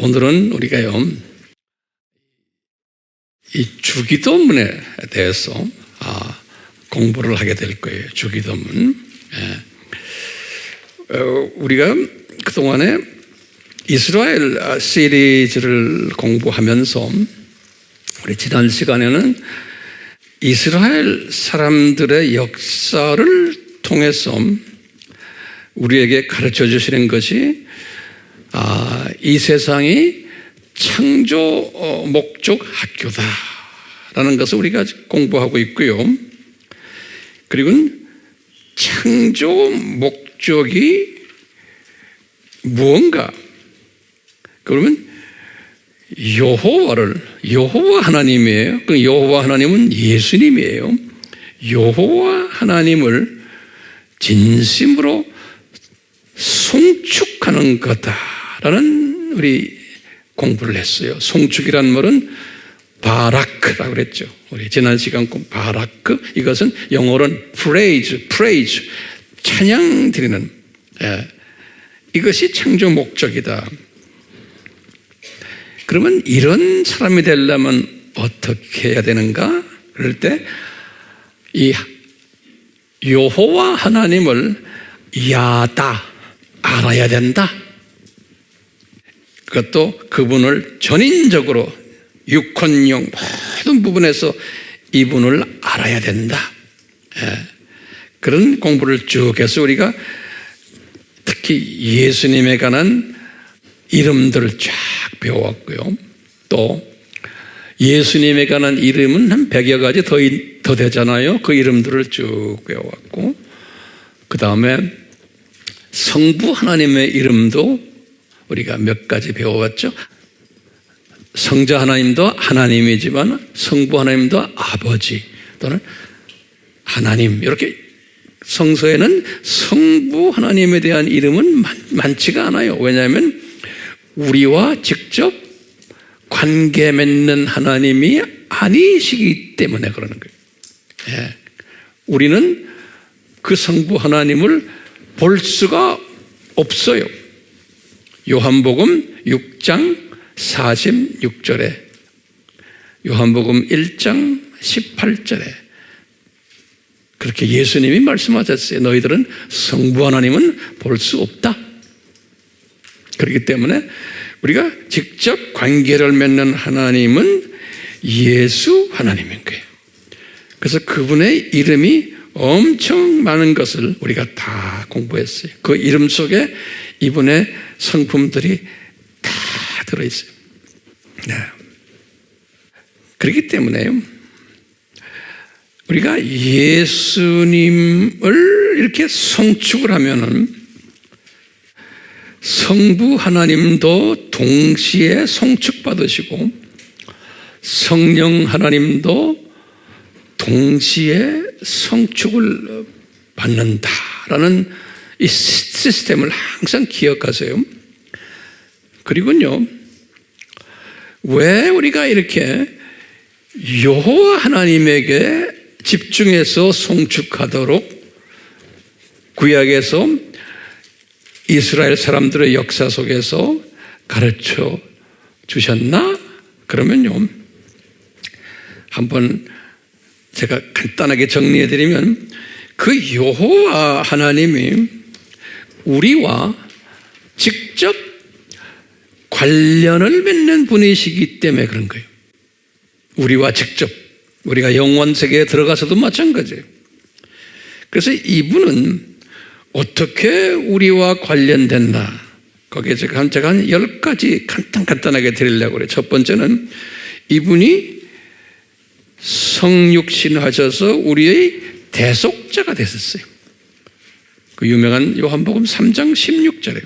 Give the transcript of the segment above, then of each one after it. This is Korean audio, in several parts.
오늘은 우리가요, 이 주기도문에 대해서 공부를 하게 될 거예요. 주기도문. 우리가 그동안에 이스라엘 시리즈를 공부하면서 우리 지난 시간에는 이스라엘 사람들의 역사를 통해서 우리에게 가르쳐 주시는 것이 이 세상이 창조 목적 학교다라는 것을 우리가 공부하고 있고요. 그리고 창조 목적이 무언가? 그러면 여호와 하나님이에요. 그 여호와 하나님은 예수님이에요. 여호와 하나님을 진심으로 송축하는 거다라는 우리 공부를 했어요. 송축이란 말은 바라크라고 그랬죠. 우리 지난 시간 바라크, 이것은 영어로는 praise, 찬양 드리는, 이것이 창조 목적이다. 그러면 이런 사람이 되려면 어떻게 해야 되는가? 그럴 때 이 여호와 하나님을 야다, 알아야 된다. 그것도 그분을 전인적으로 육혼영 모든 부분에서 이분을 알아야 된다. 그런 공부를 쭉 해서 우리가 특히 예수님에 관한 이름들을 쫙 배워왔고요. 또 예수님에 관한 이름은 한 100여 가지 더 되잖아요. 그 이름들을 쭉 배워왔고, 그 다음에 성부 하나님의 이름도 우리가 몇 가지 배워왔죠. 성자 하나님도 하나님이지만 성부 하나님도 아버지 또는 하나님, 이렇게 성서에는 성부 하나님에 대한 이름은 많지가 않아요. 왜냐하면 우리와 직접 관계 맺는 하나님이 아니시기 때문에 그러는 거예요. 우리는 그 성부 하나님을 볼 수가 없어요. 요한복음 6장 46절에, 요한복음 1장 18절에 그렇게 예수님이 말씀하셨어요. 너희들은 성부 하나님은 볼 수 없다. 그렇기 때문에 우리가 직접 관계를 맺는 하나님은 예수 하나님인 거예요. 그래서 그분의 이름이 엄청 많은 것을 우리가 다 공부했어요. 그 이름 속에 이분의 성품들이 다 들어있어요. 그렇기 때문에 우리가 예수님을 이렇게 송축을 하면은 성부 하나님도 동시에 송축받으시고 성령 하나님도 동시에 송축을 받는다라는 이 시스템을 항상 기억하세요. 그리고요, 왜 우리가 이렇게 여호와 하나님에게 집중해서 송축하도록 구약에서 이스라엘 사람들의 역사 속에서 가르쳐 주셨나? 그러면요, 한번 제가 간단하게 정리해드리면 그 여호와 하나님이 우리와 직접 관련을 맺는 분이시기 때문에 그런 거예요. 우리와 직접, 우리가 영원 세계에 들어가서도 마찬가지예요. 그래서 이분은 어떻게 우리와 관련됐나? 거기에 제가 한 10가지 간단하게 드리려고 그래요. 첫 번째는 이분이 성육신 하셔서 우리의 대속자가 되셨어요. 그 유명한 요한복음 3장 16절에.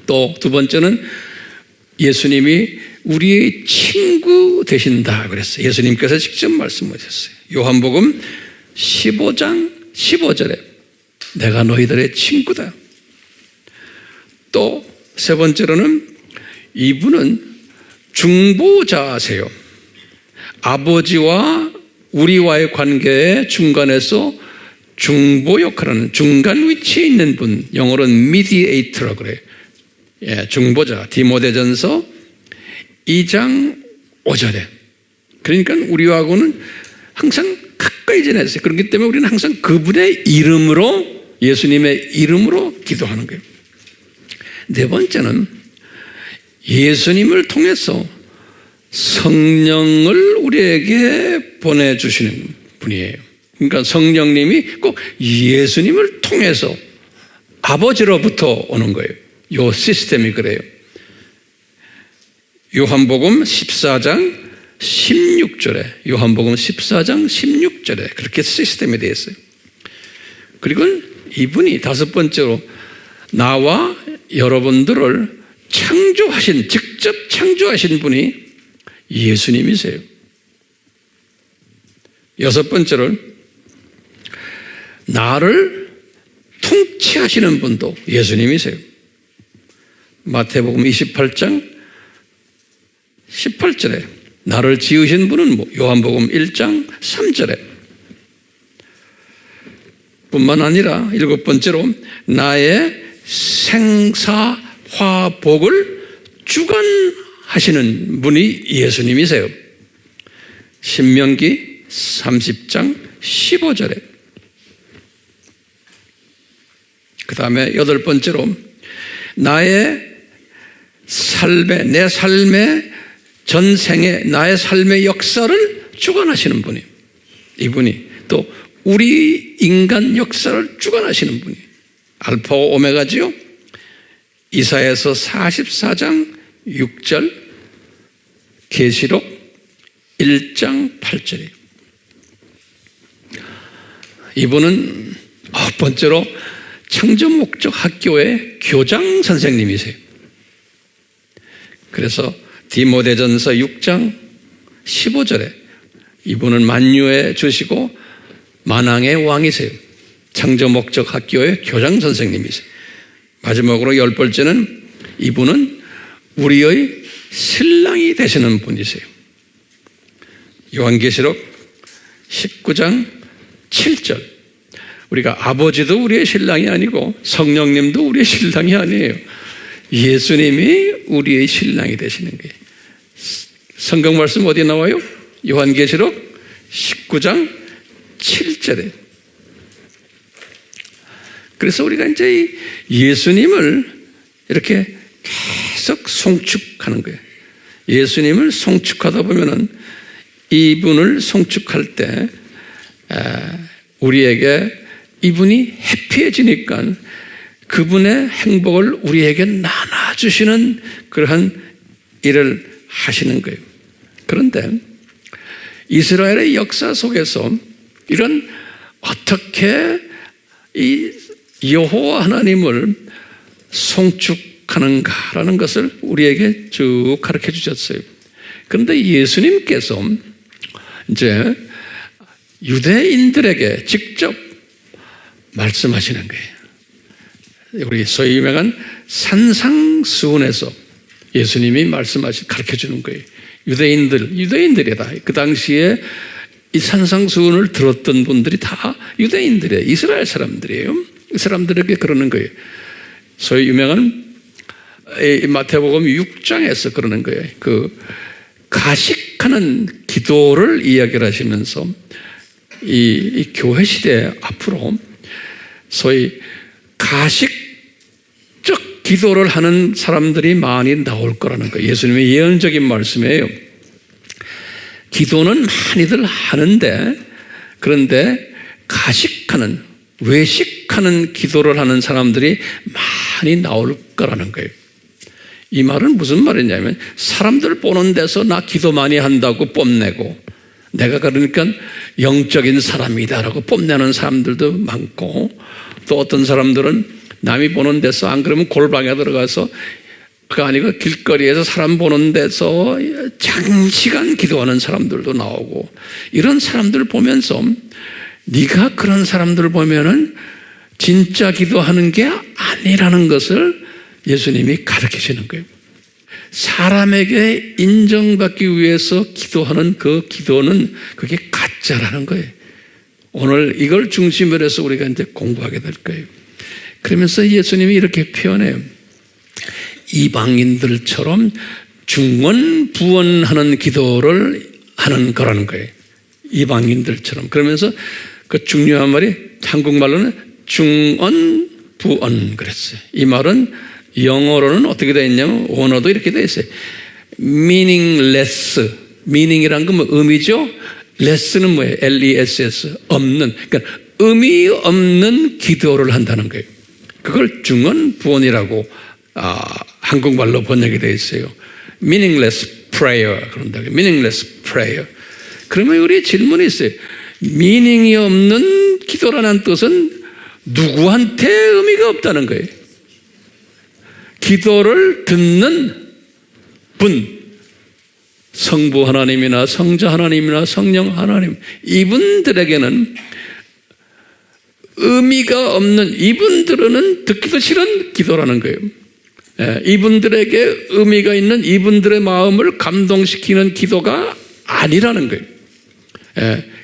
또 두 번째는 예수님이 우리의 친구 되신다 그랬어요. 예수님께서 직접 말씀하셨어요. 요한복음 15장 15절에 내가 너희들의 친구다. 또 세 번째로는 이분은 중보자세요. 아버지와 우리와의 관계의 중간에서 중보 역할하는 중간 위치에 있는 분, 영어로는 mediator라고 그래요. 중보자 디모데전서 2장 5절에 그러니까 우리하고는 항상 가까이 지냈어요. 그렇기 때문에 우리는 항상 그분의 이름으로 예수님의 이름으로 기도하는 거예요. 네 번째는 예수님을 통해서 성령을 우리에게 보내주시는 분이에요. 그러니까 성령님이 꼭 예수님을 통해서 아버지로부터 오는 거예요. 이 시스템이 그래요. 요한복음 14장 16절에 요한복음 14장 16절에 그렇게 시스템이 되어 있어요. 그리고 이분이 다섯 번째로 나와 여러분들을 직접 창조하신 분이 예수님이세요. 여섯 번째로 나를 통치하시는 분도 예수님이세요. 마태복음 28장 18절에 나를 지으신 분은 요한복음 1장 3절에 뿐만 아니라 일곱 번째로 나의 생사화복을 주관하시는 분이 예수님이세요. 신명기 30장 15절에 그 다음에 여덟 번째로 내 삶의 전생에 나의 삶의 역사를 주관하시는 분이 이분이 또 우리 인간 역사를 주관하시는 분이 알파와 오메가지요. 이사야서 44장 6절 계시록 1장 8절이에요. 이분은 아홉 번째로 창조목적 학교의 교장 선생님이세요. 그래서 디모데전서 6장 15절에 이분은 만유의 주시고 만왕의 왕이세요. 창조목적 학교의 교장 선생님이세요. 마지막으로 열 번째는 이분은 우리의 신랑이 되시는 분이세요. 요한계시록 19장 7절 우리가 아버지도 우리의 신랑이 아니고 성령님도 우리의 신랑이 아니에요. 예수님이 우리의 신랑이 되시는 거예요. 성경 말씀 어디 나와요? 요한계시록 19장 7절에. 그래서 우리가 이제 예수님을 이렇게 계속 송축하는 거예요. 예수님을 송축하다 보면은 이분을 송축할 때 우리에게 이분이 해피해지니까 그분의 행복을 우리에게 나눠주시는 그러한 일을 하시는 거예요. 그런데 이스라엘의 역사 속에서 이런 어떻게 이 여호와 하나님을 송축하는가라는 것을 우리에게 쭉 가르쳐 주셨어요. 그런데 예수님께서 이제 유대인들에게 직접 말씀하시는 거예요. 우리 소위 유명한 산상수훈에서 예수님이 가르쳐 주는 거예요. 유대인들이다. 그 당시에 이 산상수훈을 들었던 분들이 다 유대인들이에요. 이스라엘 사람들이에요. 이 사람들에게 그러는 거예요. 소위 유명한 마태복음 6장에서 그러는 거예요. 그 가식하는 기도를 이야기를 하시면서 이 교회 시대 앞으로 소위 가식적 기도를 하는 사람들이 많이 나올 거라는 거예요. 예수님의 예언적인 말씀이에요. 기도는 많이들 하는데 그런데 가식하는 외식하는 기도를 하는 사람들이 많이 나올 거라는 거예요. 이 말은 무슨 말이냐면 사람들 보는 데서 나 기도 많이 한다고 뽐내고 내가 그러니까 영적인 사람이다라고 뽐내는 사람들도 많고 또 어떤 사람들은 남이 보는 데서 안 그러면 골방에 들어가서 그거 아니고 길거리에서 사람 보는 데서 장시간 기도하는 사람들도 나오고 이런 사람들을 보면서 네가 그런 사람들을 보면은 진짜 기도하는 게 아니라는 것을 예수님이 가르치시는 거예요. 사람에게 인정받기 위해서 기도하는 그 기도는 그게 가짜라는 거예요. 오늘 이걸 중심으로 해서 우리가 이제 공부하게 될 거예요. 그러면서 예수님이 이렇게 표현해요. 이방인들처럼 중언부언하는 기도를 하는 거라는 거예요. 이방인들처럼. 그러면서 그 중요한 말이 한국말로는 중언부언 그랬어요. 이 말은 영어로는 어떻게 되어 있냐면 원어도 이렇게 되어 있어요. meaningless. meaning이란 건 뭐 의미죠? less는 뭐예요? less. 없는. 그러니까 의미 없는 기도를 한다는 거예요. 그걸 중언부언이라고 한국말로 번역이 되어 있어요. meaningless prayer 그런다고요. meaningless prayer. 그러면 우리 질문이 있어요. meaning이 없는 기도라는 뜻은 누구한테 의미가 없다는 거예요. 기도를 듣는 분, 성부 하나님이나 성자 하나님이나 성령 하나님, 이분들에게는 의미가 없는, 이분들은 듣기도 싫은 기도라는 거예요. 이분들에게 의미가 있는, 이분들의 마음을 감동시키는 기도가 아니라는 거예요.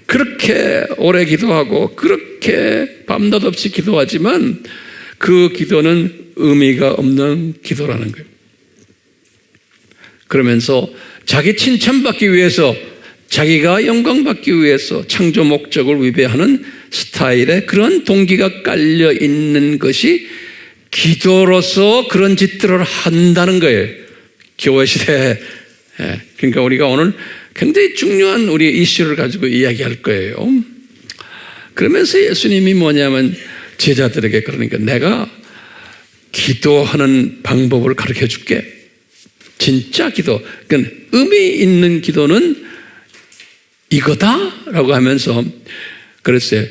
그렇게 오래 기도하고 그렇게 밤낮 없이 기도하지만 그 기도는 의미가 없는 기도라는 거예요. 그러면서 자기 칭찬받기 위해서, 자기가 영광받기 위해서 창조 목적을 위배하는 스타일의 그런 동기가 깔려 있는 것이 기도로서 그런 짓들을 한다는 거예요. 교회 시대에. 그러니까 우리가 오늘 굉장히 중요한 우리 이슈를 가지고 이야기할 거예요. 그러면서 예수님이 뭐냐면 제자들에게, 그러니까 내가 기도하는 방법을 가르쳐 줄게. 진짜 기도, 그러니까 의미 있는 기도는 이거다라고 하면서 그랬어요.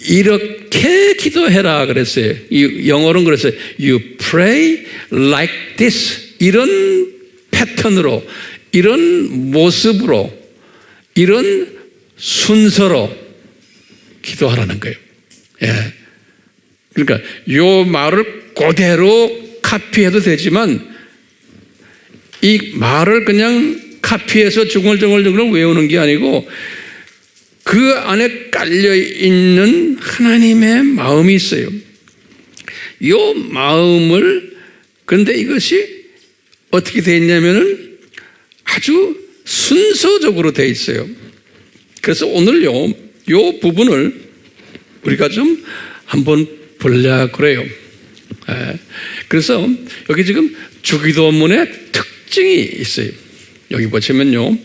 이렇게 기도해라 그랬어요. 영어로는 그랬어요. You pray like this. 이런 패턴으로, 이런 모습으로, 이런 순서로 기도하라는 거예요. 그러니까 이 말을 그대로 카피해도 되지만 이 말을 그냥 카피해서 중얼중얼 외우는 게 아니고 그 안에 깔려있는 하나님의 마음이 있어요. 이 마음을, 그런데 이것이 어떻게 되어 있냐면은 아주 순서적으로 되어 있어요. 그래서 오늘요, 이 부분을 우리가 좀 한번 보려고 그래요. 그래서 여기 지금 주기도문의 특징이 있어요. 여기 보시면요,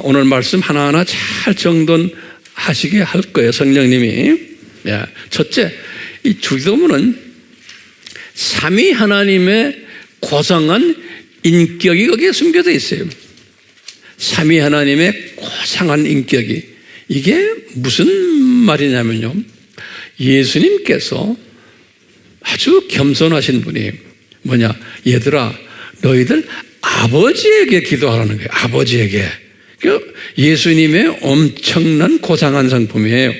오늘 말씀 하나하나 잘 정돈하시게 할 거예요, 성령님이. 첫째, 이 주기도문은 삼위 하나님의 고상한 인격이 거기에 숨겨져 있어요. 삼위 하나님의 고상한 인격이. 이게 무슨 말이냐면요, 예수님께서 아주 겸손하신 분이에요. 뭐냐, 얘들아 너희들 아버지에게 기도하라는 거예요. 아버지에게. 예수님의 엄청난 고상한 상품이에요.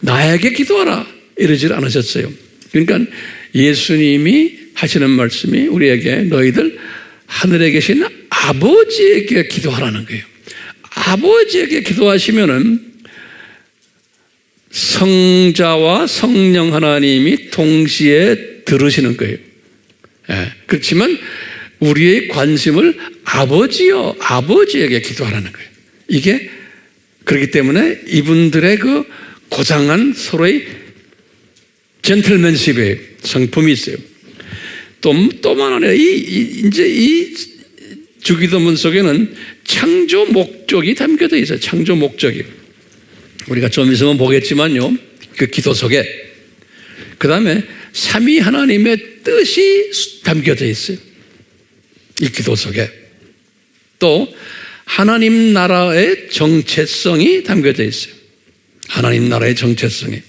나에게 기도하라 이러질 않으셨어요. 그러니까 예수님이 하시는 말씀이 우리에게 너희들 하늘에 계신 아버지에게 기도하라는 거예요. 아버지에게 기도하시면은 성자와 성령 하나님이 동시에 들으시는 거예요. 그렇지만 우리의 관심을 아버지요, 아버지에게 기도하라는 거예요. 이게 그렇기 때문에 이분들의 그 고상한 서로의 젠틀맨십의 성품이 있어요. 또만 하네. 이제 이 주기도문 속에는 창조 목적이 담겨져 있어요. 창조 목적이. 우리가 좀 있으면 보겠지만요, 그 기도 속에. 그 다음에 삼위 하나님의 뜻이 담겨져 있어요. 이 기도 속에. 또 하나님 나라의 정체성이 담겨져 있어요. 하나님 나라의 정체성이.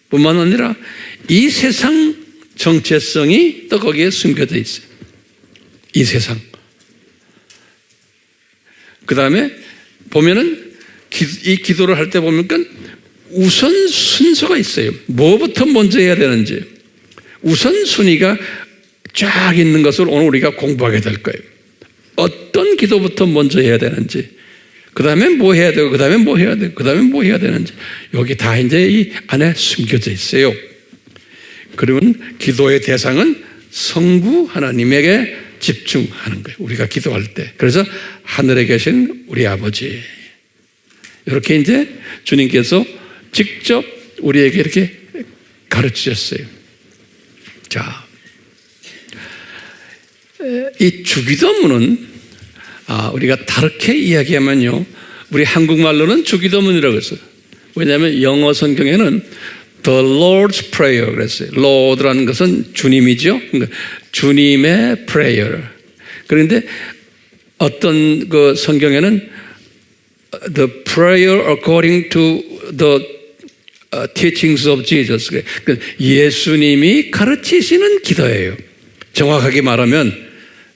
뿐만 아니라 이 세상 정체성이 또 거기에 숨겨져 있어요. 이 세상. 그 다음에 보면은 이 기도를 할 때 보면 우선 순서가 있어요. 뭐부터 먼저 해야 되는지. 우선 순위가 쫙 있는 것을 오늘 우리가 공부하게 될 거예요. 어떤 기도부터 먼저 해야 되는지, 그 다음에 뭐 해야 되고, 그 다음에 뭐 해야 되고, 그 다음에 뭐 해야 되는지, 여기 다 이제 이 안에 숨겨져 있어요. 그러면 기도의 대상은 성부 하나님에게 집중하는 거예요. 우리가 기도할 때. 그래서 하늘에 계신 우리 아버지. 이렇게 이제 주님께서 직접 우리에게 이렇게 가르치셨어요. 자, 이 주기도문은 우리가 다르게 이야기하면요, 우리 한국말로는 주기도문이라고 했어요. 왜냐하면 영어 성경에는 The Lord's Prayer 그랬어요. Lord라는 것은 주님이죠. 그러니까 주님의 prayer. 그런데 어떤 그 성경에는 The prayer according to the teachings of Jesus. 그러니까 예수님이 가르치시는 기도예요. 정확하게 말하면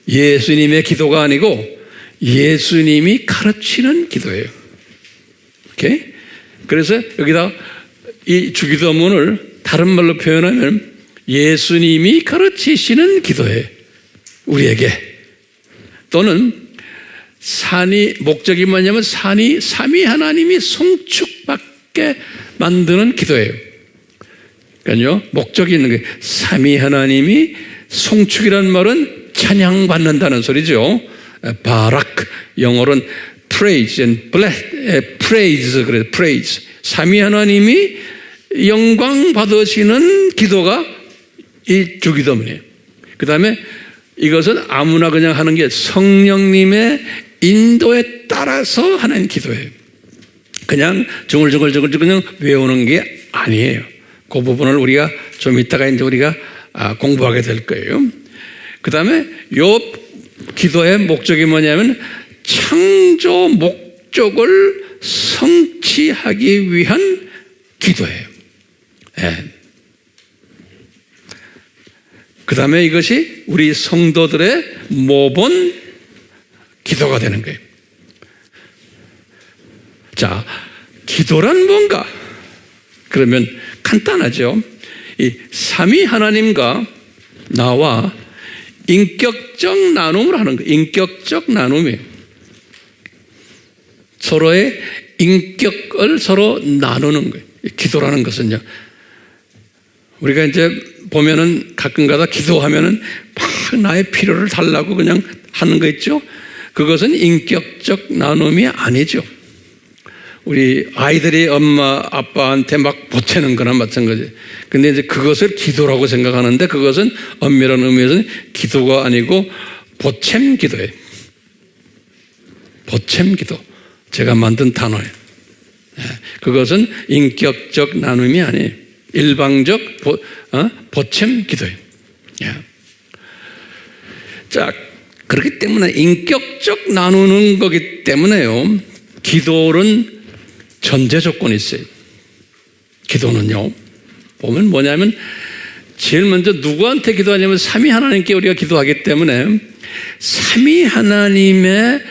예수님의 기도가 아니고 예수님이 가르치는 기도예요. 오케이? 그래서 여기다 이 주기도문을 다른 말로 표현하면 예수님이 가르치시는 기도예요. 우리에게. 또는 목적이 뭐냐면 산이 삼위 하나님이 송축받게 만드는 기도예요. 그러니까요, 목적이 있는 거예요. 삼위 하나님이 송축이라는 말은 찬양받는다는 소리죠. 바락, 영어로는 praise and bless, praise, 그래요. praise. 삼위 하나님이 영광 받으시는 기도가 이 주기도문이에요. 그 다음에 이것은 아무나 그냥 하는 게 성령님의 인도에 따라서 하는 기도예요. 그냥 중얼중얼 그냥 외우는 게 아니에요. 그 부분을 우리가 좀 이따가 이제 우리가 공부하게 될 거예요. 그 다음에 요 기도의 목적이 뭐냐면 창조 목적을 성취하기 위한 기도예요. 네. 그 다음에 이것이 우리 성도들의 모본 기도가 되는 거예요. 자, 기도란 뭔가? 그러면 간단하죠. 이 삼위 하나님과 나와 인격적 나눔을 하는 거예요. 인격적 나눔이에요. 서로의 인격을 서로 나누는 거예요. 기도라는 것은요. 우리가 이제 보면은 가끔가다 기도하면은 막 나의 필요를 달라고 그냥 하는 거 있죠. 그것은 인격적 나눔이 아니죠. 우리 아이들이 엄마 아빠한테 막 보채는 거나 마찬가지. 근데 이제 그것을 기도라고 생각하는데 그것은 엄밀한 의미에서는 기도가 아니고 보챔 기도예요. 보챔 기도. 제가 만든 단어예요. 그것은 인격적 나눔이 아니에요. 일방적 보챔 기도예요. 자, 그렇기 때문에 인격적 나누는 거기 때문에요. 기도는 전제 조건이 있어요. 기도는요. 보면 뭐냐면 제일 먼저 누구한테 기도하냐면 삼위 하나님께 우리가 기도하기 때문에 삼위 하나님의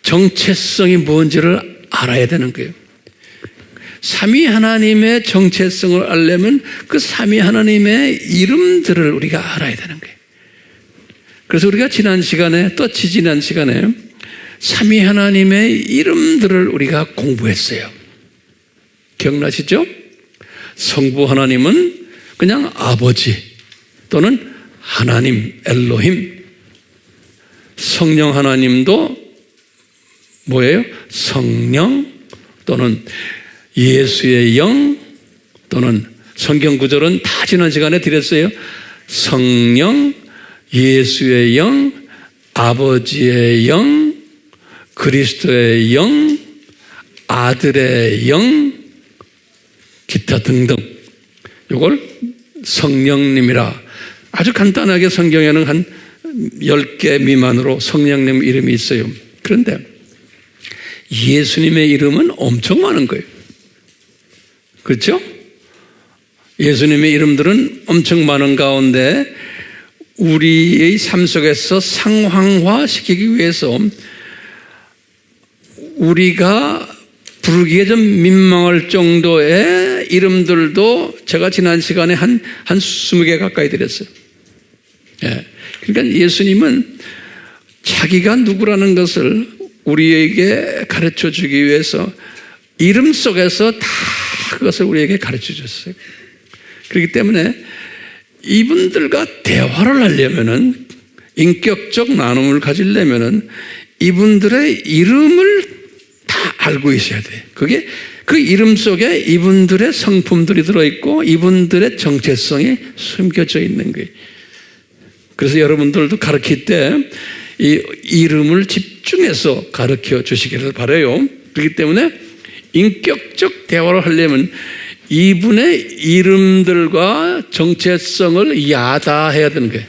정체성이 뭔지를 알아야 되는 거예요. 삼위 하나님의 정체성을 알려면 그 삼위 하나님의 이름들을 우리가 알아야 되는 거예요. 그래서 우리가 지난 시간에 또 지지난 시간에 삼위 하나님의 이름들을 우리가 공부했어요. 기억나시죠? 성부 하나님은 그냥 아버지 또는 하나님 엘로힘. 성령 하나님도 뭐예요? 성령 또는 예수의 영 또는 성경 구절은 다 지난 시간에 드렸어요. 성령, 예수의 영, 아버지의 영, 그리스도의 영, 아들의 영, 기타 등등. 이걸 성령님이라 아주 간단하게 성경에는 한 10개 미만으로 성령님 이름이 있어요. 그런데 예수님의 이름은 엄청 많은 거예요. 그렇죠? 예수님의 이름들은 엄청 많은 가운데 우리의 삶 속에서 상황화시키기 위해서 우리가 부르기에 좀 민망할 정도의 이름들도 제가 지난 시간에 한 20개 가까이 드렸어요. 예. 그러니까 예수님은 자기가 누구라는 것을 우리에게 가르쳐 주기 위해서 이름 속에서 다 그것을 우리에게 가르쳐 줬어요. 그렇기 때문에 이분들과 대화를 하려면은, 인격적 나눔을 가지려면은 이분들의 이름을 다 알고 있어야 돼. 그게 그 이름 속에 이분들의 성품들이 들어있고 이분들의 정체성이 숨겨져 있는 거예요. 그래서 여러분들도 가르칠 때 이 이름을 집중해서 가르쳐 주시기를 바라요. 그렇기 때문에 인격적 대화를 하려면 이분의 이름들과 정체성을 야다해야 되는 거예요.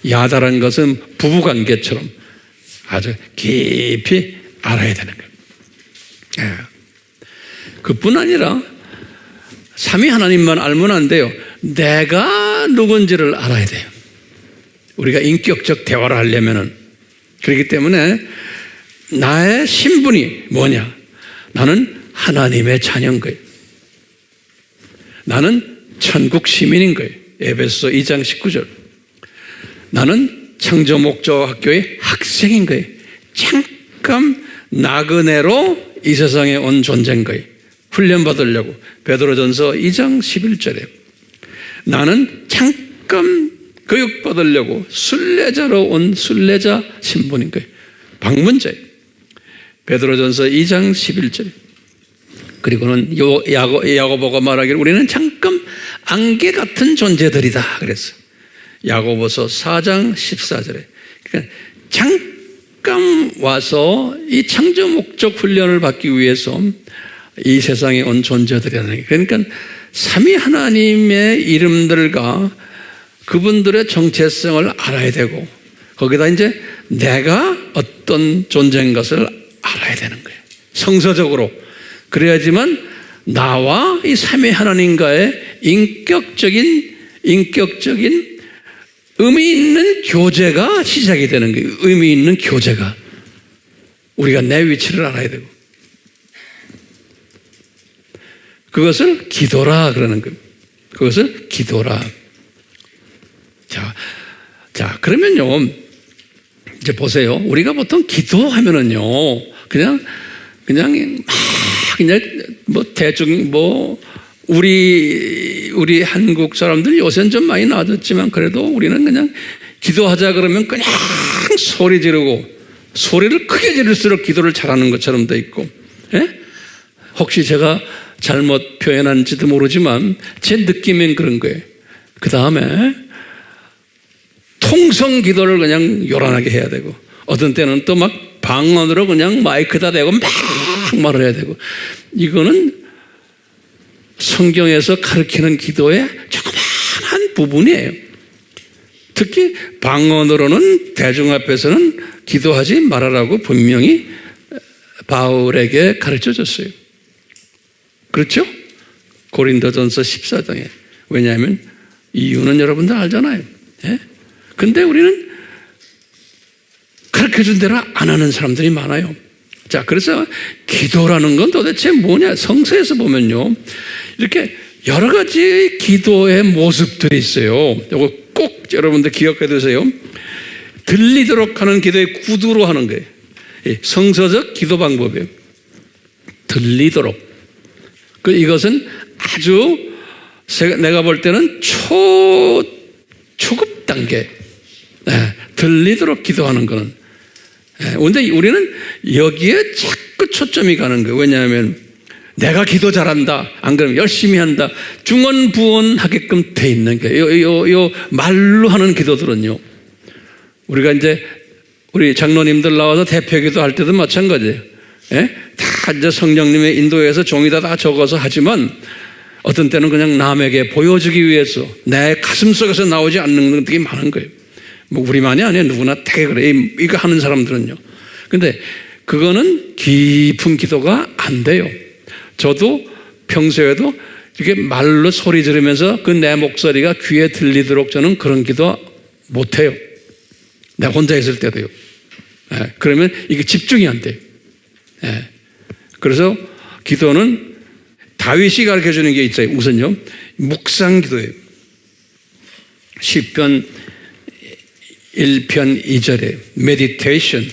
야다라는 것은 부부관계처럼 아주 깊이 알아야 되는 거예요. 그뿐 아니라 삼위 하나님만 알면 안 돼요. 내가 누군지를 알아야 돼요. 우리가 인격적 대화를 하려면은. 그렇기 때문에 나의 신분이 뭐냐? 나는 하나님의 자녀인 거예요. 나는 천국 시민인 거예요. 에베소 2장 19절. 나는 창조 목조 학교의 학생인 거예요. 잠깐 나그네로 이 세상에 온 존재인 거예요. 훈련받으려고. 베드로전서 2장 11절에 나는 잠깐 교육받으려고 순례자로 온 순례자 신분인 거예요. 방문자예요. 베드로전서 2장 11절. 그리고는 야고보가 말하기를 우리는 잠깐 안개 같은 존재들이다 그랬어요. 야고보서 4장 14절에. 그러니까 잠깐 와서 이 창조 목적 훈련을 받기 위해서 이 세상에 온 존재들이라는 거예요. 그러니까 삼위 하나님의 이름들과 그분들의 정체성을 알아야 되고 거기다 이제 내가 어떤 존재인 것을 알아야 되는 거예요. 성서적으로. 그래야지만 나와 이 삼위 하나님과의 인격적인 의미 있는 교제가 시작이 되는 거예요. 의미 있는 교제가. 우리가 내 위치를 알아야 되고. 그것을 기도라 그러는 거예요. 그것을 기도라. 자, 그러면요. 이제 보세요. 우리가 보통 기도하면은요. 그냥 대충 우리 한국 사람들이 요새는 좀 많이 나아졌지만 그래도 우리는 그냥 기도하자 그러면 그냥 소리 지르고 소리를 크게 지를수록 기도를 잘하는 것처럼 돼 있고. 예? 혹시 제가 잘못 표현한지도 모르지만 제 느낌은 그런 거예요. 그 다음에 통성 기도를 그냥 요란하게 해야 되고 어떤 때는 또 막 방언으로 그냥 마이크다 대고 막 말을 해야 되고 이거는 성경에서 가르치는 기도의 조그마한 부분이에요. 특히 방언으로는 대중 앞에서는 기도하지 말아라고 분명히 바울에게 가르쳐줬어요. 그렇죠? 고린도전서 14장에. 왜냐하면 이유는 여러분들 알잖아요. 예? 근데 우리는 가르쳐준 대로 안 하는 사람들이 많아요. 자, 그래서 기도라는 건 도대체 뭐냐? 성서에서 보면요. 이렇게 여러 가지 기도의 모습들이 있어요. 이거 꼭 여러분들 기억해 두세요. 들리도록 하는 기도의 구두로 하는 거예요. 성서적 기도 방법이에요. 들리도록. 이것은 아주 내가 볼 때는 초급 단계. 들리도록 기도하는 거는. 그런데 우리는 여기에 자꾸 초점이 가는 거예요. 왜냐하면 내가 기도 잘한다. 안 그러면 열심히 한다. 중언부언하게끔 돼 있는 거예요. 요 말로 하는 기도들은요. 우리가 이제 우리 장로님들 나와서 대표 기도할 때도 마찬가지예요. 다 이제 성령님의 인도에서 종이다 다 적어서 하지만 어떤 때는 그냥 남에게 보여주기 위해서 내 가슴 속에서 나오지 않는 것들이 많은 거예요. 뭐 우리만이 아니에요. 누구나 되게 그래. 이거 하는 사람들은요. 근데 그거는 깊은 기도가 안 돼요. 저도 평소에도 이렇게 말로 소리 지르면서 그 내 목소리가 귀에 들리도록 저는 그런 기도 못 해요. 내가 혼자 있을 때도요. 그러면 이게 집중이 안 돼요. 그래서 기도는 다윗이 가르쳐 주는 게 있어요. 우선요. 묵상 기도예요. 시편 1편 2절에 meditation.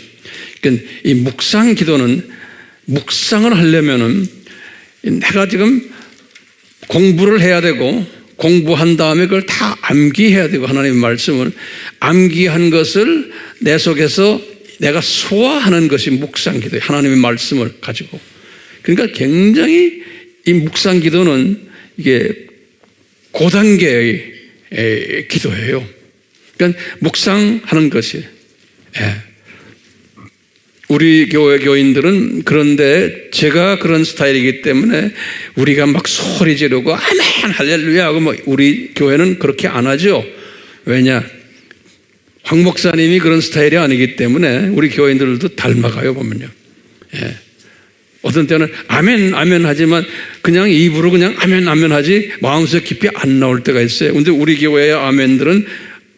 그러니까 이 묵상 기도는 묵상을 하려면은 내가 지금 공부를 해야 되고 공부한 다음에 그걸 다 암기해야 되고 하나님의 말씀을 암기한 것을 내 속에서 내가 소화하는 것이 묵상기도예요. 하나님의 말씀을 가지고. 그러니까 굉장히 이 묵상기도는 이게 고단계의 기도예요. 그러니까 묵상하는 것이. 우리 교회 교인들은 그런데 제가 그런 스타일이기 때문에 우리가 막 소리 지르고 아멘 할렐루야 하고 뭐 우리 교회는 그렇게 안 하죠. 왜냐? 황 목사님이 그런 스타일이 아니기 때문에 우리 교인들도 닮아가요 보면요. 어떤 때는 아멘 아멘 하지만 그냥 입으로 그냥 아멘 아멘 하지 마음속에 깊이 안 나올 때가 있어요. 근데 우리 교회의 아멘들은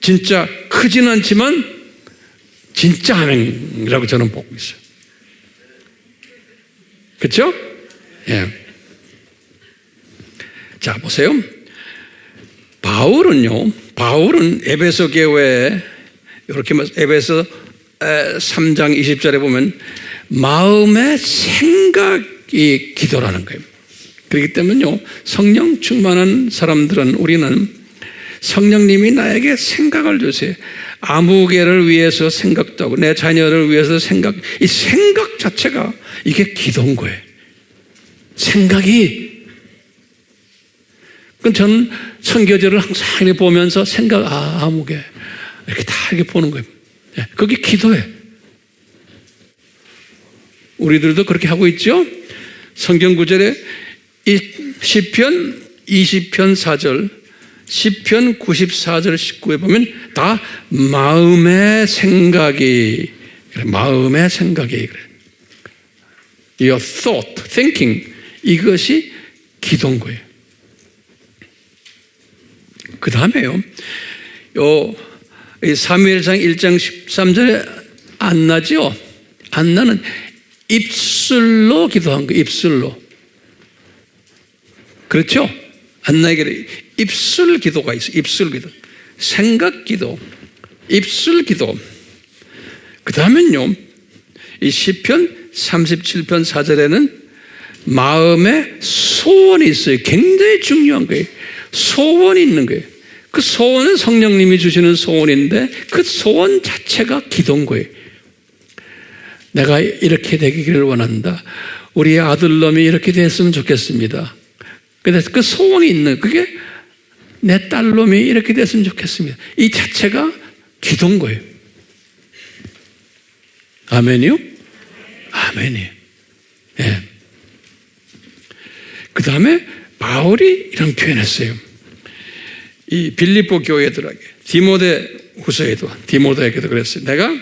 진짜 크진 않지만 진짜 아멘이라고 저는 보고 있어요. 그렇죠? 자, 보세요. 바울은 에베소 교회에 이렇게 에베소 3장 20절에 보면 마음의 생각이 기도라는 거예요. 그렇기 때문에요, 성령 충만한 사람들은 우리는 성령님이 나에게 생각을 주세요. 아무개를 위해서 생각도 하고 내 자녀를 위해서 생각, 이 생각 자체가 이게 기도인 거예요. 생각이. 그럼 저는 선교제를 항상 이렇게 보면서 생각, 아무개 이렇게 다 이렇게 보는 거예요. 그게 기도예요. 우리들도 그렇게 하고 있죠. 성경 구절에 이 시편 20편 4절, 시편 94절 19에 보면 다 마음의 생각이 그래. Your thought, thinking, 이것이 기도인 거예요. 그 다음에요, 사무엘상 1장 13절에 안나죠? 안나는 입술로 기도한 거예요. 입술로. 그렇죠? 안나에게 입술 기도가 있어요. 입술 기도. 생각 기도. 입술 기도. 그 다음엔요, 이 시편 37편 4절에는 마음에 소원이 있어요. 굉장히 중요한 거예요. 소원이 있는 거예요. 그 소원은 성령님이 주시는 소원인데 그 소원 자체가 기도인 거예요. 내가 이렇게 되기를 원한다. 우리 아들놈이 이렇게 됐으면 좋겠습니다. 그래서 그 소원이 있는, 그게 내 딸놈이 이렇게 됐으면 좋겠습니다. 이 자체가 기도인 거예요. 아멘이요? 아멘이에요. 그 다음에 바울이 이런 표현했어요. 이 빌립보 교회들에게, 디모데에게도 그랬어요. 내가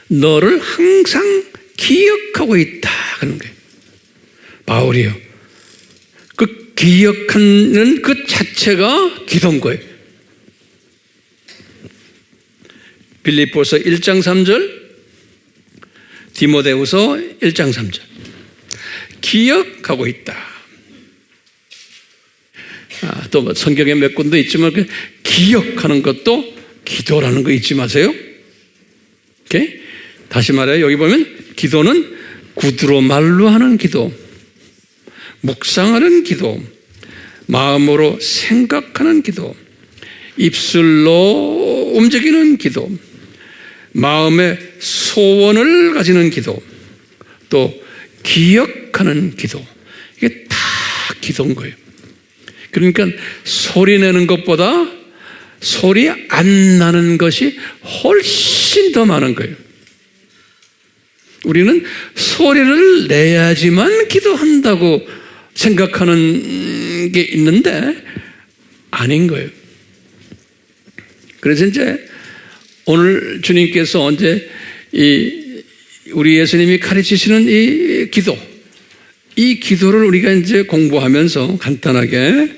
너를 항상 기억하고 있다 하는 거예요. 바울이요. 그 기억하는 그 자체가 기도인 거예요. 빌립보서 1장 3절, 디모데후서 1장 3절. 기억하고 있다. 또 뭐 성경에 몇 군데 있지만 그 기억하는 것도 기도라는 거 잊지 마세요. 오케이? 다시 말해요. 여기 보면 기도는 구두로 말로 하는 기도, 묵상하는 기도, 마음으로 생각하는 기도, 입술로 움직이는 기도, 마음의 소원을 가지는 기도, 또 기억하는 기도. 이게 다 기도인 거예요. 그러니까 소리 내는 것보다 소리 안 나는 것이 훨씬 더 많은 거예요. 우리는 소리를 내야지만 기도한다고 생각하는 게 있는데 아닌 거예요. 그래서 이제 오늘 주님께서 언제 우리 예수님이 가르치시는 이 기도, 이 기도를 우리가 이제 공부하면서 간단하게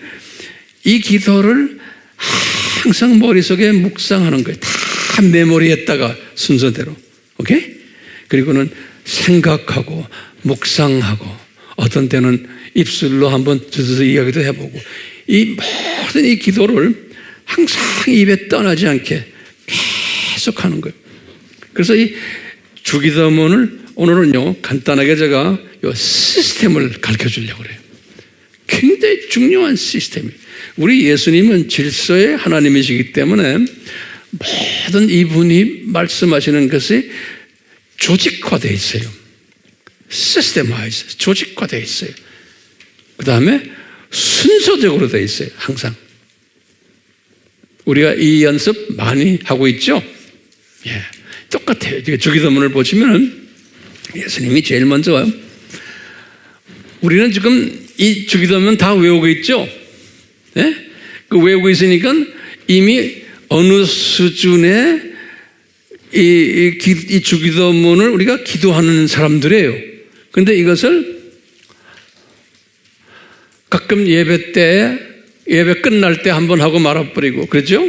이 기도를 항상 머릿속에 묵상하는 거예요. 다 메모리했다가 순서대로. 오케이? 그리고는 생각하고 묵상하고 어떤 때는 입술로 한번 주워서 이야기도 해보고 이 모든 이 기도를 항상 입에 떠나지 않게 계속 하는 거예요. 그래서 이 주기도문을 오늘은요 간단하게 제가 이 시스템을 가르쳐 주려고 그래요. 굉장히 중요한 시스템이에요. 우리 예수님은 질서의 하나님이시기 때문에 모든 이분이 말씀하시는 것이 조직화되어 있어요. 시스템화이즈, 조직화되어 있어요. 그 다음에 순서적으로 되어 있어요. 항상. 우리가 이 연습 많이 하고 있죠? 예, 똑같아요. 주기도문을 보시면 예수님이 제일 먼저 와요. 우리는 지금 이 주기도문 다 외우고 있죠? 예? 그 외우고 있으니까 이미 어느 수준의 이 주기도문을 우리가 기도하는 사람들이에요. 근데 이것을 가끔 예배 끝날 때 한번 하고 말아버리고, 그렇죠?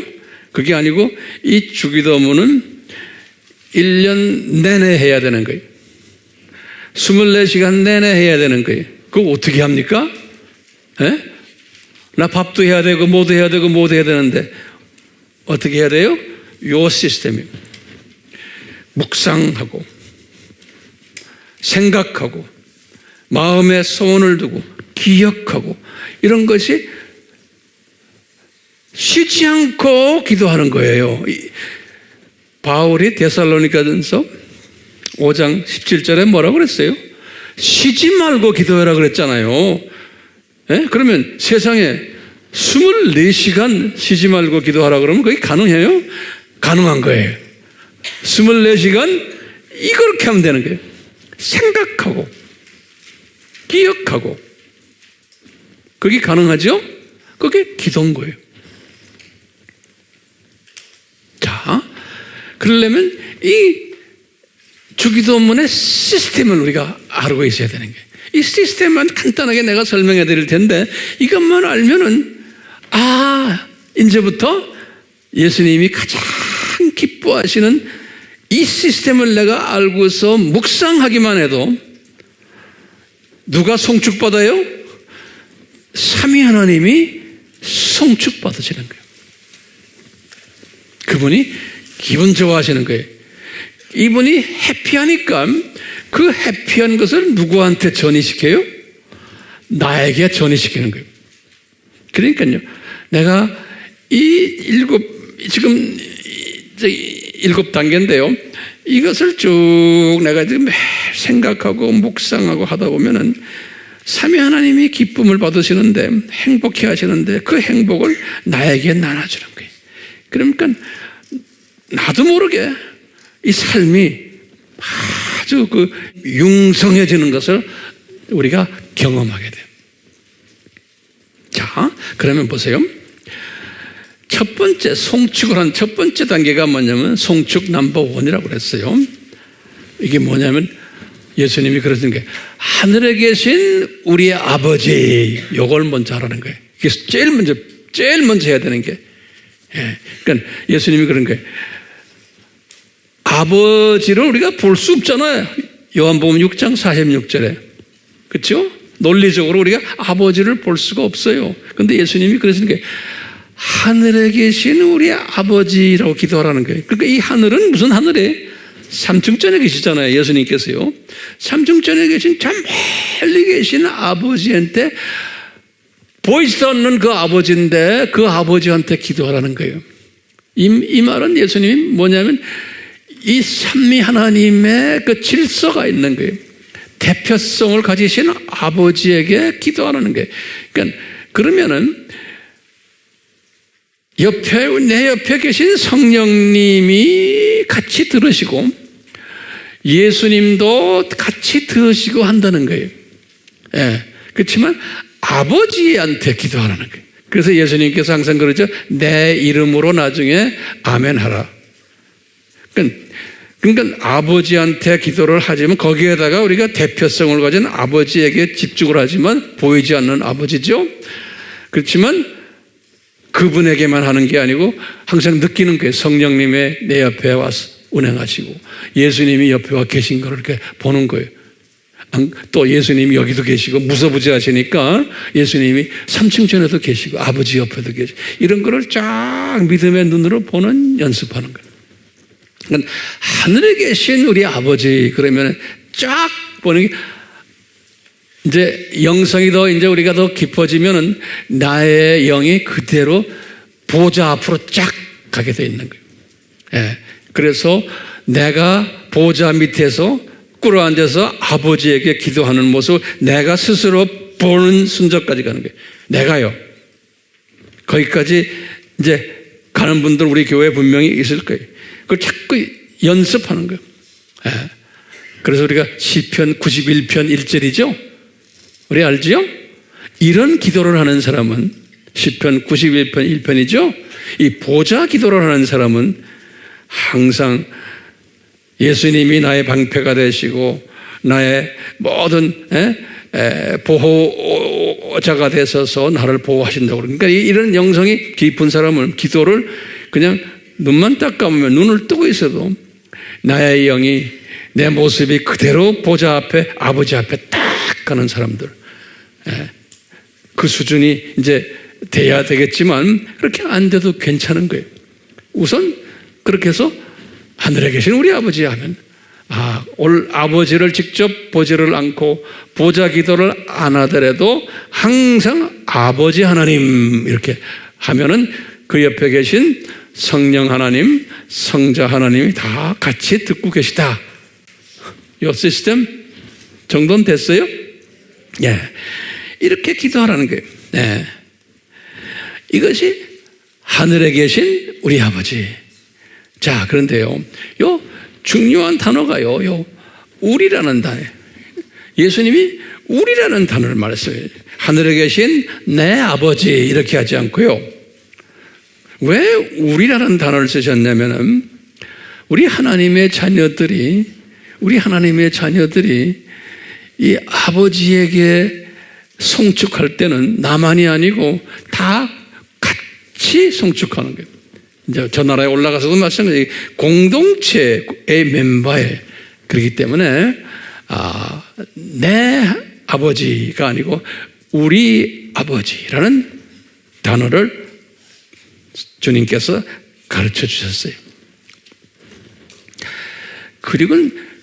그게 아니고 이 주기도문은 1년 내내 해야 되는 거예요. 24시간 내내 해야 되는 거예요. 그거 어떻게 합니까? 에? 나 밥도 해야 되고 뭐도 해야 되고 뭐도 해야 되는데 어떻게 해야 돼요? 요 시스템이에요. 묵상하고 생각하고 마음에 소원을 두고 기억하고 이런 것이 쉬지 않고 기도하는 거예요. 바울이 데살로니가전서 5장 17절에 뭐라고 그랬어요? 쉬지 말고 기도해라 그랬잖아요. 예? 그러면 세상에 24시간 쉬지 말고 기도하라 그러면 그게 가능해요? 가능한 거예요. 24시간 이렇게 하면 되는 거예요. 생각하고 기억하고 그게 가능하죠? 그게 기도인 거예요. 자, 그러려면 이 주기도문의 시스템을 우리가 알고 있어야 되는 거예요. 이 시스템만 간단하게 내가 설명해 드릴 텐데 이것만 알면은 이제부터 예수님이 가장 기뻐하시는 이 시스템을 내가 알고서 묵상하기만 해도 누가 송축받아요? 삼위 하나님이 송축받으시는 거예요. 그분이 기분 좋아하시는 거예요. 이분이 해피하니까 그 해피한 것을 누구한테 전이시켜요? 나에게 전이시키는 거예요. 그러니까요, 내가 지금 7단계인데요. 이것을 쭉 내가 지금 매일 생각하고 묵상하고 하다 보면은 삼위 하나님이 기쁨을 받으시는데 행복해 하시는데 그 행복을 나에게 나눠주는 거예요. 그러니까 나도 모르게 이 삶이 아주 융성해지는 것을 우리가 경험하게 돼요. 자, 그러면 보세요. 첫 번째 송축을 한 첫 번째 단계가 뭐냐면 송축 넘버 1이라고 그랬어요. 이게 뭐냐면 예수님이 그러시는 게 하늘에 계신 우리의 아버지, 요걸 먼저 하라는 거예요. 이게 제일 먼저 해야 되는 게. 예. 그러니까 예수님이 그런 거예요. 아버지를 우리가 볼 수 없잖아요. 요한복음 6장 46절에. 그렇죠? 논리적으로 우리가 아버지를 볼 수가 없어요. 그런데 예수님이 그러시는 게 하늘에 계신 우리 아버지라고 기도하라는 거예요. 그러니까 이 하늘은 무슨 하늘이에요? 삼층전에 계시잖아요. 예수님께서요. 삼층전에 계신 참 멀리 계신 아버지한테 보이지도 않는 그 아버지인데 그 아버지한테 기도하라는 거예요. 이 말은 예수님이 뭐냐면 이 삼위 하나님의 그 질서가 있는 거예요. 대표성을 가지신 아버지에게 기도하라는 거예요. 그러니까 그러면은 내 옆에 계신 성령님이 같이 들으시고 예수님도 같이 들으시고 한다는 거예요. 예. 그렇지만 아버지한테 기도하라는 거예요. 그래서 예수님께서 항상 그러죠. 내 이름으로 나중에 아멘 하라. 그러니까 아버지한테 기도를 하지만 거기에다가 우리가 대표성을 가진 아버지에게 집중을 하지만 보이지 않는 아버지죠. 그렇지만 그분에게만 하는 게 아니고 항상 느끼는 거예요. 성령님의 내 옆에 와서 운행하시고 예수님이 옆에 와 계신 걸 이렇게 보는 거예요. 또 예수님이 여기도 계시고 무서부지하시니까 예수님이 삼층전에도 계시고 아버지 옆에도 계시고 이런 거를 쫙 믿음의 눈으로 보는 연습하는 거예요. 그러니까 하늘에 계신 우리 아버지 그러면 쫙 보는 게 이제 영성이 더 이제 우리가 더 깊어지면은 나의 영이 그대로 보좌 앞으로 쫙 가게 돼 있는 거예요. 예. 그래서 내가 보좌 밑에서 꿇어 앉아서 아버지에게 기도하는 모습을 내가 스스로 보는 순간까지 가는 거예요. 내가요. 거기까지 이제 가는 분들 우리 교회에 분명히 있을 거예요. 그걸 자꾸 연습하는 거예요. 예. 그래서 우리가 시편 91편 1절이죠. 우리 알지요? 이런 기도를 하는 사람은 시편 91편 1편이죠. 이 보좌 기도를 하는 사람은 항상 예수님이 나의 방패가 되시고 나의 모든 보호자가 되셔서 나를 보호하신다고. 그러니까 이런 영성이 깊은 사람은 기도를 그냥 눈만 딱 감으면 눈을 뜨고 있어도 나의 영이 내 모습이 그대로 보좌 앞에 아버지 앞에 딱 가는 사람들, 그 수준이 이제 돼야 되겠지만 그렇게 안 돼도 괜찮은 거예요. 우선 그렇게 해서 하늘에 계신 우리 아버지 하면 아버지를 직접 보지를 않고 보좌 기도를 안 하더라도 항상 아버지 하나님 이렇게 하면은 그 옆에 계신 성령 하나님, 성자 하나님이 다 같이 듣고 계시다. 이 시스템 정도는 됐어요? 예. 이렇게 기도하라는 거예요. 네. 이것이 하늘에 계신 우리 아버지. 자, 그런데요, 요 중요한 단어가요, 요 우리라는 단어. 예수님이 우리라는 단어를 말했어요. 하늘에 계신 내 아버지 이렇게 하지 않고요. 왜 우리라는 단어를 쓰셨냐면은 우리 하나님의 자녀들이 이 아버지에게 송축할 때는 나만이 아니고 다 같이 송축하는 거예요. 이제 저 나라에 올라가서도 마찬가지 공동체의 멤버에 그렇기 때문에 내 아버지가 아니고 우리 아버지라는 단어를 주님께서 가르쳐 주셨어요.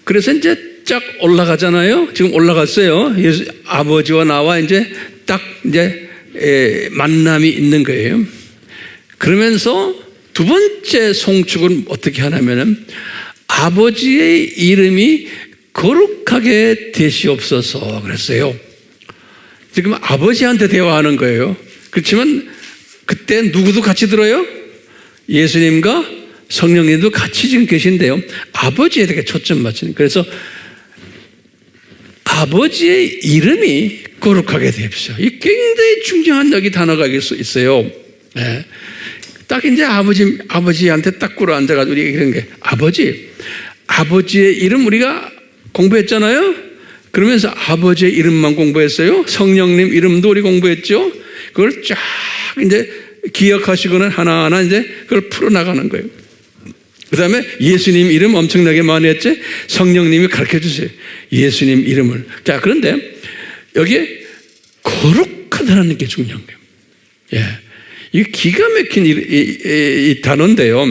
그래서 이제 쫙 올라가잖아요. 지금 올라갔어요. 예수 아버지와 나와 이제 딱 이제 만남이 있는 거예요. 그러면서 두 번째 송축은 어떻게 하냐면은 아버지의 이름이 거룩하게 되시옵소서 그랬어요. 지금 아버지한테 대화하는 거예요. 그렇지만 그때 누구도 같이 들어요? 예수님과 성령님도 같이 지금 계신데요. 아버지에 대해 초점 맞추는. 그래서 아버지의 이름이 거룩하게 되십시오. 이 굉장히 중요한 여기 단어가 있어요. 네. 딱 이제 아버지한테 딱 꿇어 앉아가지고 우리가 그런 게 아버지의 이름 우리가 공부했잖아요. 그러면서 아버지의 이름만 공부했어요. 성령님 이름도 우리 공부했죠. 그걸 쫙 이제 기억하시고는 하나하나 이제 그걸 풀어나가는 거예요. 그 다음에 예수님 이름 엄청나게 많이 했지? 성령님이 가르쳐 주세요. 예수님 이름을. 자, 그런데 여기에 거룩하다는 게 중요한 거예요. 예. 이게 기가 막힌 이 단어인데요.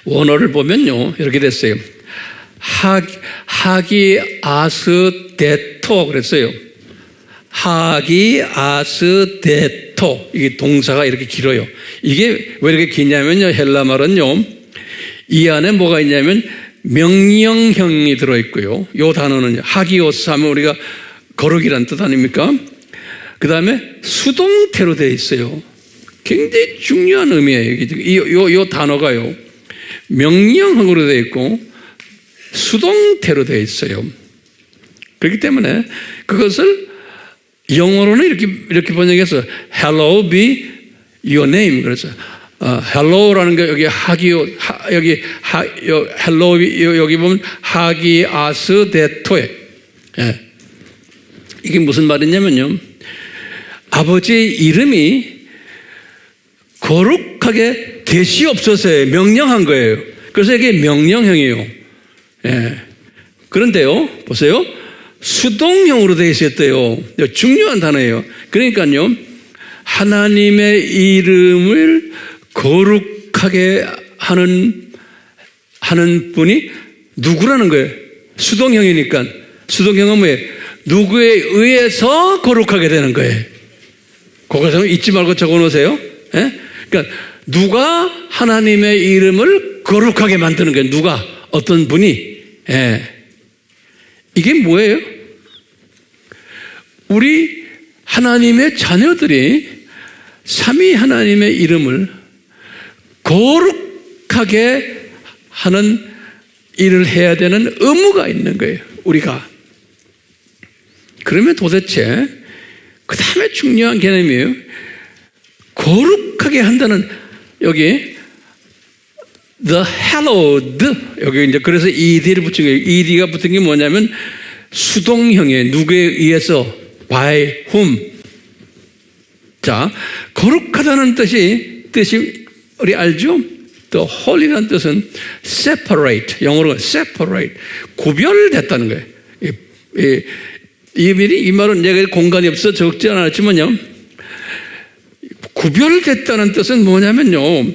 원어를 보면요. 이렇게 됐어요. 하기아스데토 그랬어요. 하기아스데토. 이게 동사가 이렇게 길어요. 이게 왜 이렇게 기냐면요. 헬라 말은요. 이 안에 뭐가 있냐면 명령형이 들어있고요. 이 단어는 하기오스 하면 우리가 거룩이란 뜻 아닙니까? 그 다음에 수동태로 되어 있어요. 굉장히 중요한 의미예요. 이 단어가요. 명령형으로 되어 있고 수동태로 되어 있어요. 그렇기 때문에 그것을 영어로는 이렇게 번역해서 Hello be your name. 그래서 hello라는 게 여기 hello 여기 보면 하기아스데토에. 예. 이게 무슨 말이냐면요. 아버지의 이름이 거룩하게 되시옵소서에 명령한 거예요. 그래서 이게 명령형이에요. 예. 그런데요, 보세요. 수동형으로 되어 있었대요. 중요한 단어예요. 그러니까요, 하나님의 이름을 거룩하게 하는 분이 누구라는 거예요? 수동형이니까. 수동형은 뭐예요? 누구에 의해서 거룩하게 되는 거예요. 그거 잊지 말고 적어 놓으세요. 예? 그러니까 누가 하나님의 이름을 거룩하게 만드는 거예요. 누가? 어떤 분이? 예. 이게 뭐예요? 우리 하나님의 자녀들이 삼위 하나님의 이름을 거룩하게 하는 일을 해야 되는 의무가 있는 거예요. 우리가. 그러면 도대체 그 다음에 중요한 개념이에요. 거룩하게 한다는 여기 the hallowed 여기 이제 그래서 ed를 붙인 거예요. ed가 붙은 게 뭐냐면 수동형이에요. 누구에 의해서 by whom. 자, 거룩하다는 뜻이 우리 알죠? 또 holy라는 뜻은 separate, 영어로 separate, 구별됐다는 거예요. 이 말은 내가 공간이 없어 적지 않았지만요, 구별됐다는 뜻은 뭐냐면요,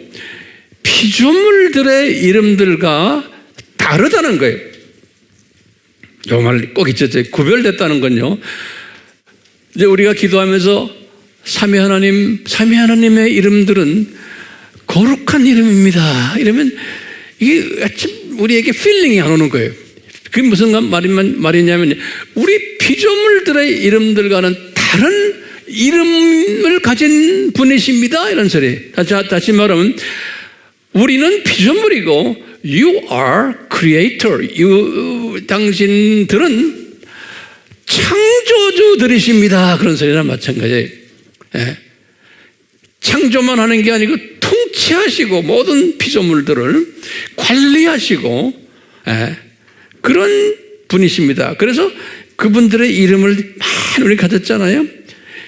피조물들의 이름들과 다르다는 거예요. 이 말 꼭 잊었죠. 구별됐다는 건요, 이제 우리가 기도하면서 삼위 하나님의 이름들은 거룩한 이름입니다. 이러면 이게 우리에게 필링이 안 오는 거예요. 그게 무슨 말이냐면 우리 피조물들의 이름들과는 다른 이름을 가진 분이십니다. 이런 소리. 다시 말하면 우리는 피조물이고 You are creator. 당신들은 창조주들이십니다. 그런 소리랑 마찬가지예요. 예. 창조만 하는 게 아니고 통치하시고 모든 피조물들을 관리하시고 그런 분이십니다. 그래서 그분들의 이름을 많이 우리 가졌잖아요.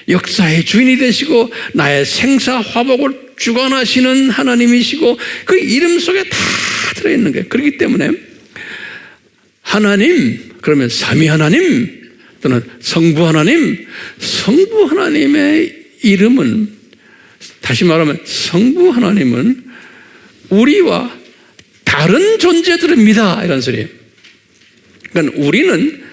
역사의 주인이 되시고 나의 생사화복을 주관하시는 하나님이시고 그 이름 속에 다 들어있는 거예요. 그렇기 때문에 하나님, 그러면 삼위 하나님 또는 성부 하나님의 이름은, 다시 말하면 성부 하나님은 우리와 다른 존재들입니다. 이런 소리예요. 그러니까 우리는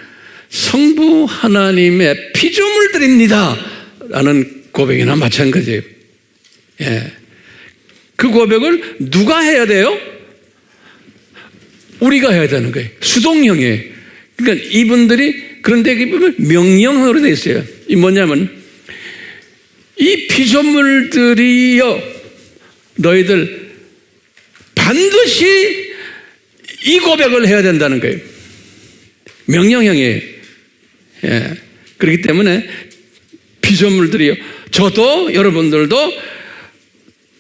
성부 하나님의 피조물들입니다. 라는 고백이나 마찬가지예요. 예. 그 고백을 누가 해야 돼요? 우리가 해야 되는 거예요. 수동형이에요. 그러니까 이분들이, 그런데 명령으로 되어 있어요. 이 뭐냐면, 이 피조물들이여, 너희들 반드시 이 고백을 해야 된다는 거예요. 명령형이에요. 예. 그렇기 때문에 피조물들이요, 저도 여러분들도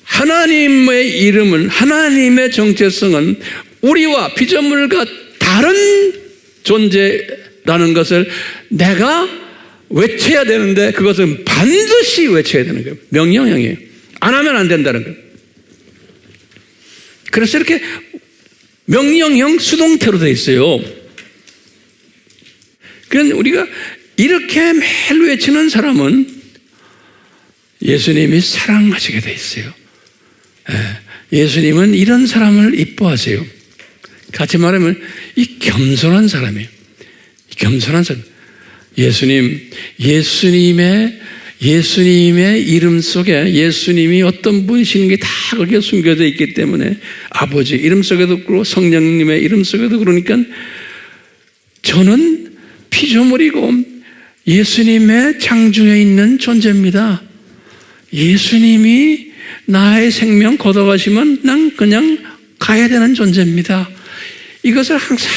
하나님의 이름은, 하나님의 정체성은 우리와 피조물과 다른 존재라는 것을 내가 외쳐야 되는데 그것은 반드시 외쳐야 되는 거예요. 명령형이에요. 안 하면 안 된다는 거예요. 그래서 이렇게 명령형 수동태로 되어 있어요. 그러니까 우리가 이렇게 매일 외치는 사람은 예수님이 사랑하시게 되어 있어요. 예수님은 이런 사람을 이뻐하세요. 같이 말하면 이 겸손한 사람이에요. 겸손한 사람. 예수님의 이름 속에 예수님이 어떤 분이신 게 다 거기에 숨겨져 있기 때문에 아버지 이름 속에도 그렇고 성령님의 이름 속에도 그러니까 저는 피조물이고 예수님의 창중에 있는 존재입니다. 예수님이 나의 생명 걷어가시면 난 그냥 가야 되는 존재입니다. 이것을 항상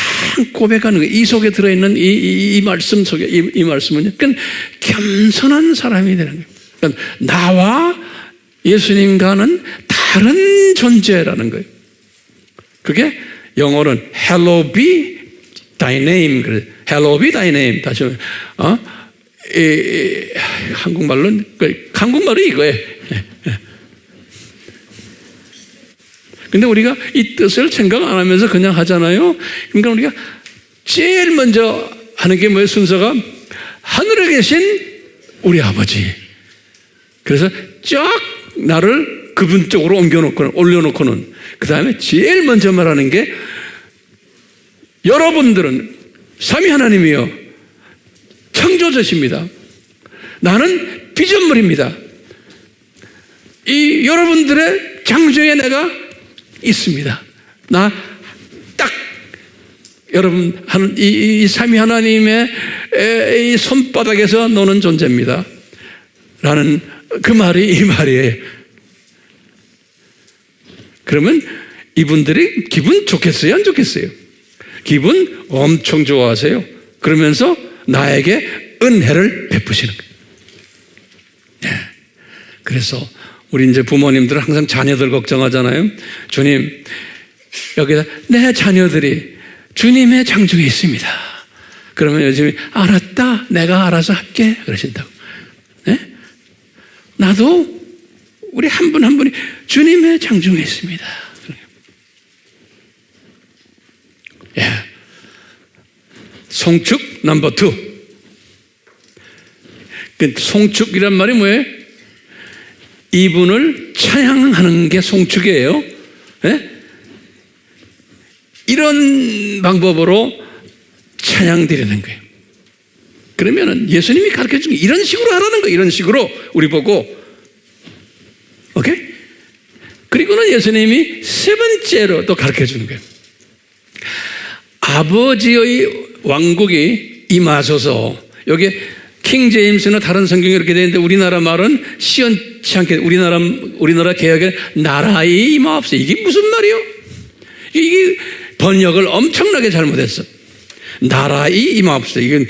고백하는 거예요. 이 속에 들어있는 이 말씀 속에 이 말씀은요. 그러니까 겸손한 사람이 되는 거예요. 그러니까 나와 예수님과는 다른 존재라는 거예요. 그게 영어로는 Hallowed be thy name. Hallowed be thy name. 다시 한국말로 이거예요. 근데 우리가 이 뜻을 생각 안 하면서 그냥 하잖아요. 그러니까 우리가 제일 먼저 하는 게 뭐예요? 순서가 하늘에 계신 우리 아버지. 그래서 쫙 나를 그분 쪽으로 올려놓고는 그 다음에 제일 먼저 말하는 게 여러분들은 삼위 하나님이요, 창조주십니다. 나는 피조물입니다. 이 여러분들의 장중에 내가 있습니다. 나 딱 여러분 이 삼위 하나님의 이 손바닥에서 노는 존재입니다. 라는 그 말이 이 말이에요. 그러면 이분들이 기분 좋겠어요? 안 좋겠어요? 기분 엄청 좋아하세요. 그러면서 나에게 은혜를 베푸시는 거예요. 네. 그래서 우리 이제 부모님들은 항상 자녀들 걱정하잖아요. 주님, 여기다 내 자녀들이 주님의 장중에 있습니다. 그러면 요즘에 알았다, 내가 알아서 할게 그러신다고. 네? 나도 우리 한 분 한 분이 주님의 장중에 있습니다. 예. 송축 넘버 2. 그 송축이란 말이 뭐예요? 이분을 찬양하는 게 송축이에요. 예? 이런 방법으로 찬양 드리는 거예요. 그러면은 예수님이 가르쳐 준 게 이런 식으로 하라는 거예요. 이런 식으로 우리 보고. 오케이? 그리고는 예수님이 세 번째로 또 가르쳐 주는 거예요. 아버지의 왕국이 임하소서. 여기 킹 제임스나 다른 성경이 이렇게 되는데 우리나라 말은 시원치 않게 우리나라 개혁에 나라의 임하옵소서. 이게 무슨 말이요? 이게 번역을 엄청나게 잘못했어. 나라의 임하옵소서. 이게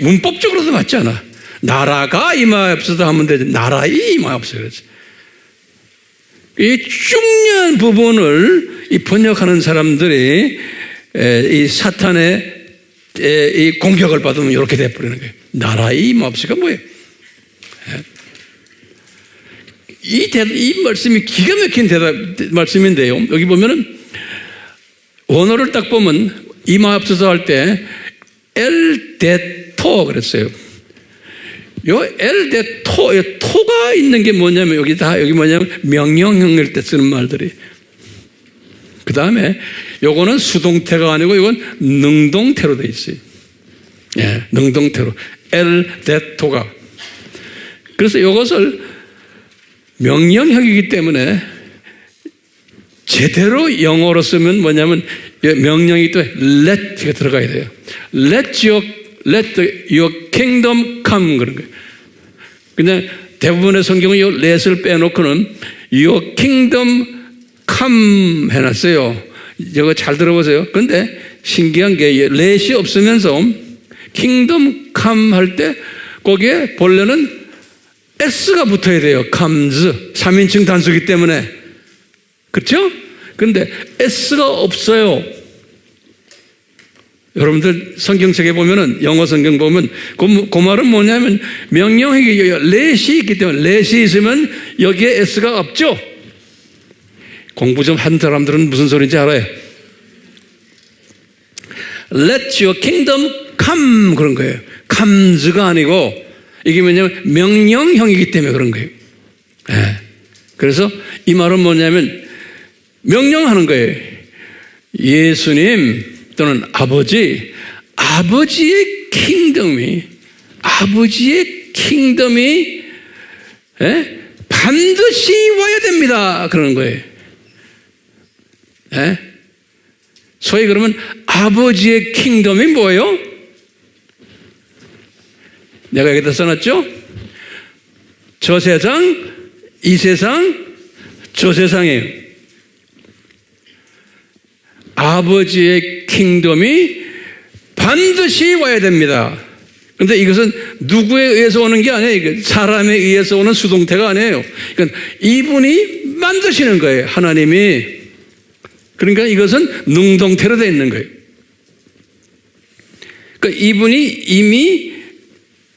문법적으로도 맞지 않아. 나라가 임하옵소서 하면 되지. 나라의 임하옵소서 그러지. 이 중요한 부분을 이 번역하는 사람들이 이 사탄의 이 공격을 받으면 이렇게 돼버리는 거예요. 나라의 임하옵소서가 뭐예요? 이 말씀이 기가 막힌 말씀인데요. 여기 보면은 원어를 딱 보면 임하옵소서 할 때 엘데토 그랬어요. 요 엘데토, 토가 있는 게 뭐냐면 여기 뭐냐면 명령형일 때 쓰는 말들이. 그 다음에 요거는 수동태가 아니고 이건 능동태로 돼 있어요. 예, 능동태로. 엘데토가. 그래서 이것을 명령형이기 때문에 제대로 영어로 쓰면 뭐냐면 명령이 또 let가 들어가야 돼요. Let your kingdom come 그런 거예요. 그냥 대부분의 성경은 이 let을 빼놓고는 your kingdom come 해놨어요. 이거 잘 들어보세요. 그런데 신기한 게 let이 없으면서 kingdom come 할 때 거기에 본래는 s가 붙어야 돼요. comes 3인칭 단수이기 때문에. 그렇죠? 근데 s가 없어요. 여러분들 성경책에 보면은 영어 성경 보면 그 말은 뭐냐면 명령이 let이 있기 때문에 let이 있으면 여기에 s가 없죠. 공부 좀 한 사람들은 무슨 소리인지 알아요. Let your kingdom come 그런 거예요. comes가 아니고 이게 뭐냐면 명령형이기 때문에 그런 거예요. 네. 그래서 이 말은 뭐냐면 명령하는 거예요. 예수님 또는 아버지의 킹덤이 반드시 와야 됩니다. 그러는 거예요. 소위 그러면 아버지의 킹덤이 뭐예요? 내가 여기다 써놨죠? 저 세상, 이 세상, 저 세상이에요. 아버지의 킹덤이 반드시 와야 됩니다. 그런데 이것은 누구에 의해서 오는 게 아니에요. 사람에 의해서 오는 수동태가 아니에요. 그러니까 이분이 만드시는 거예요. 하나님이. 그러니까 이것은 능동태로 되어 있는 거예요. 그러니까 이분이 이미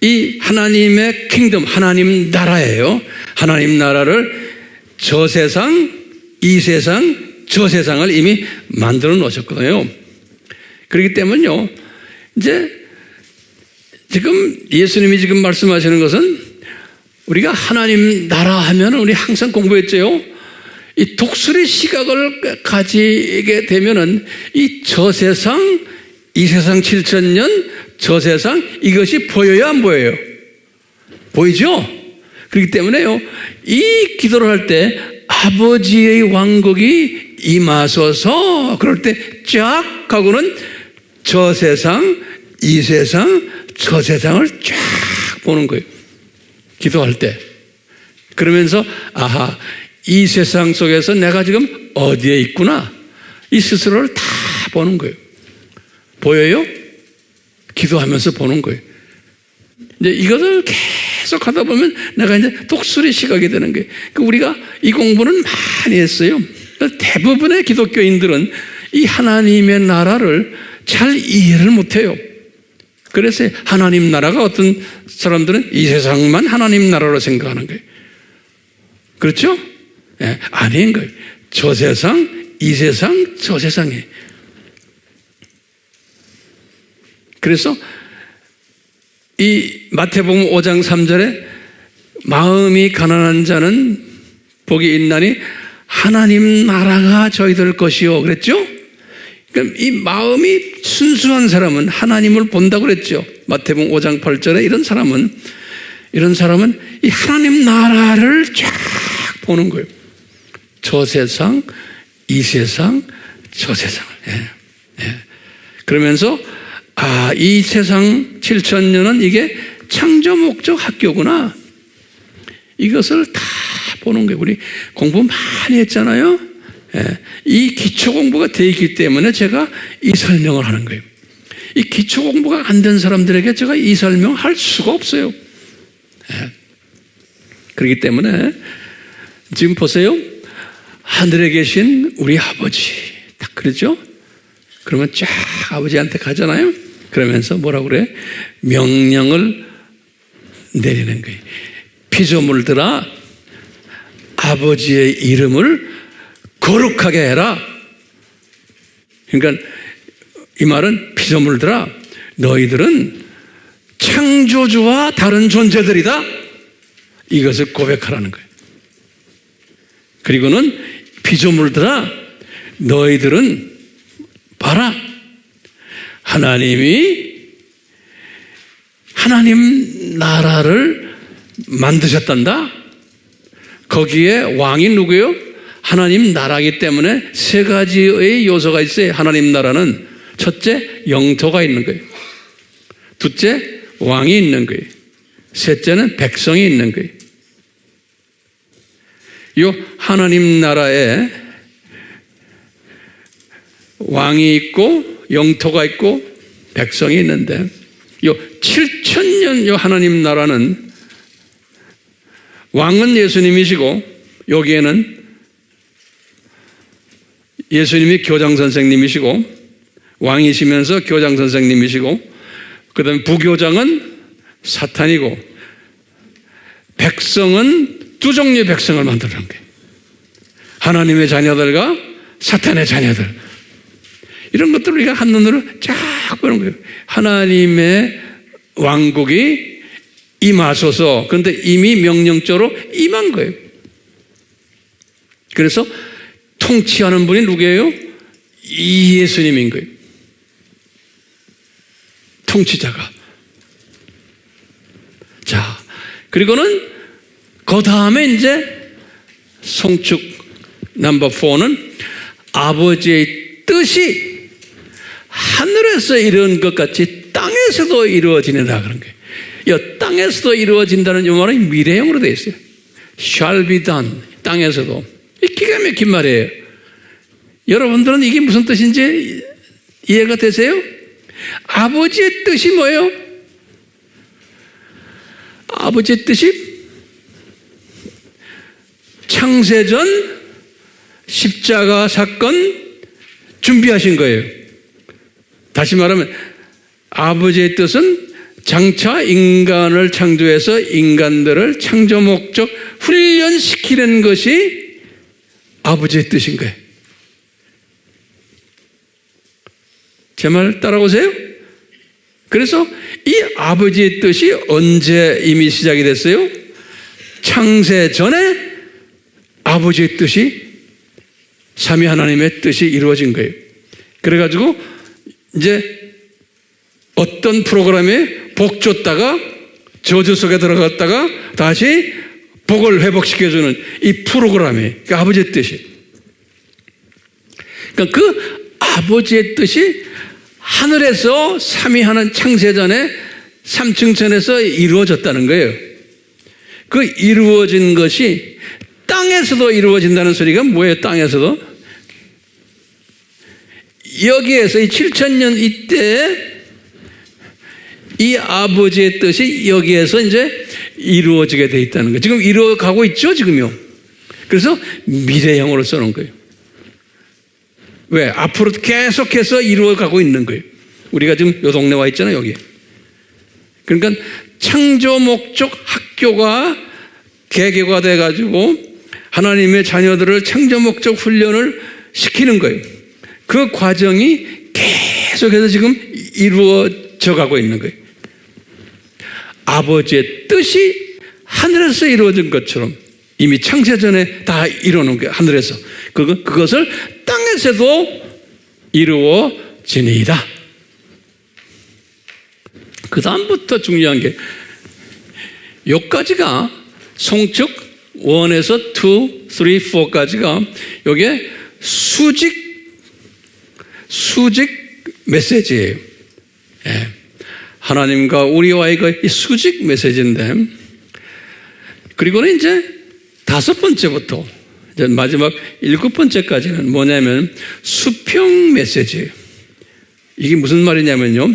이 하나님의 킹덤, 하나님 나라예요. 하나님 나라를 저 세상, 이 세상, 저 세상을 이미 만들어 놓으셨거든요. 그렇기 때문에요. 이제 지금 예수님이 지금 말씀하시는 것은 우리가 하나님 나라 하면 우리 항상 공부했죠. 이 독수리 시각을 가지게 되면은 이 저 세상, 이 세상 7,000년, 저 세상, 이것이 보여요, 안 보여요? 보이죠? 그렇기 때문에요, 이 기도를 할 때 아버지의 왕국이 임하소서 그럴 때 쫙 하고는 저 세상, 이 세상, 저 세상을 쫙 보는 거예요. 기도할 때. 그러면서 아하, 이 세상 속에서 내가 지금 어디에 있구나. 이 스스로를 다 보는 거예요. 보여요? 기도하면서 보는 거예요. 이제 이것을 계속 하다 보면 내가 이제 독수리 시각이 되는 거예요. 우리가 이 공부는 많이 했어요. 대부분의 기독교인들은 이 하나님의 나라를 잘 이해를 못해요. 그래서 하나님 나라가 어떤 사람들은 이 세상만 하나님 나라로 생각하는 거예요. 그렇죠? 네, 아닌 거예요. 저 세상, 이 세상, 저 세상에. 그래서 이 마태복음 5장 3절에 마음이 가난한 자는 복이 있나니 하나님 나라가 저희들 것이요 그랬죠? 그러니까 이 마음이 순수한 사람은 하나님을 본다고 그랬죠. 마태복음 5장 8절에 이런 사람은 이 하나님 나라를 쫙 보는 거예요. 저 세상, 이 세상, 저 세상을. 예. 예. 그러면서 이 세상 7,000년은 이게 창조 목적 학교구나. 이것을 다 보는 거예요. 우리 공부 많이 했잖아요. 예. 이 기초 공부가 되어 있기 때문에 제가 이 설명을 하는 거예요. 이 기초 공부가 안 된 사람들에게 제가 이 설명할 수가 없어요. 예. 그렇기 때문에 지금 보세요. 하늘에 계신 우리 아버지 딱 그러죠? 그러면 쫙 아버지한테 가잖아요. 그러면서 뭐라고 그래? 명령을 내리는 거예요. 피조물들아 아버지의 이름을 거룩하게 해라. 그러니까 이 말은 피조물들아 너희들은 창조주와 다른 존재들이다. 이것을 고백하라는 거예요. 그리고는 피조물들아 너희들은 봐라. 하나님 나라를 만드셨단다. 거기에 왕이 누구예요? 하나님 나라이기 때문에 세 가지의 요소가 있어요. 하나님 나라는 첫째 영토가 있는 거예요. 둘째 왕이 있는 거예요. 셋째는 백성이 있는 거예요. 이 하나님 나라에 왕이 있고 영토가 있고 백성이 있는데 이 7,000년 이 하나님 나라는 왕은 예수님이시고 여기에는 예수님이 교장 선생님이시고 왕이시면서 교장 선생님이시고 그 다음에 부교장은 사탄이고 백성은 두 종류의 백성을 만드는 거예요. 하나님의 자녀들과 사탄의 자녀들. 이런 것들을 우리가 한눈으로 쫙 보는 거예요. 하나님의 왕국이 임하소서. 그런데 이미 명령적으로 임한 거예요. 그래서 통치하는 분이 누구예요? 이 예수님인 거예요. 통치자가. 자, 그리고는 그 다음에 이제 송축 넘버 4는 아버지의 뜻이 하늘에서 이루어진 것 같이 땅에서도 이루어지는다 그런 거예요. 이 땅에서도 이루어진다는 이 말은 미래형으로 되어 있어요. shall be done. 땅에서도. 이 기가 막힌 말이에요. 여러분들은 이게 무슨 뜻인지 이해가 되세요? 아버지의 뜻이 뭐예요? 아버지의 뜻이 창세전 십자가 사건 준비하신 거예요. 다시 말하면 아버지의 뜻은 장차 인간을 창조해서 인간들을 창조 목적 훈련시키는 것이 아버지의 뜻인 거예요. 제 말 따라오세요? 그래서 이 아버지의 뜻이 언제 이미 시작이 됐어요? 창세 전에 아버지의 뜻이 삼위 하나님의 뜻이 이루어진 거예요. 그래가지고 이제 어떤 프로그램에 복 줬다가 저주 속에 들어갔다가 다시 복을 회복시켜주는 이 프로그램이 그 아버지의 뜻이. 그러니까 그 아버지의 뜻이 하늘에서 삼위하는 창세전에 삼층천에서 이루어졌다는 거예요. 그 이루어진 것이 땅에서도 이루어진다는 소리가 뭐예요? 땅에서도? 여기에서 이 7,000년 이때에 이 아버지의 뜻이 여기에서 이제 이루어지게 돼 있다는 거예요. 지금 이루어가고 있죠, 지금요. 그래서 미래형으로 써놓은 거예요. 왜? 앞으로 계속해서 이루어가고 있는 거예요. 우리가 지금 요 동네 와 있잖아요, 여기. 그러니까 창조 목적 학교가 개교가 돼가지고 하나님의 자녀들을 창조 목적 훈련을 시키는 거예요. 그 과정이 계속해서 지금 이루어져 가고 있는 거예요. 아버지의 뜻이 하늘에서 이루어진 것처럼 이미 창세전에 다 이루어놓은 거예요. 하늘에서. 그것을 땅에서도 이루어지니이다. 그 다음부터 중요한 게 여기까지가 송축 1에서 2, 3, 4까지가 이게 수직 메시지예요. 예. 하나님과 우리와의 그 수직 메시지인데, 그리고는 이제 5번째부터 이제 마지막 7번째까지는 뭐냐면 수평 메시지예요. 이게 무슨 말이냐면요,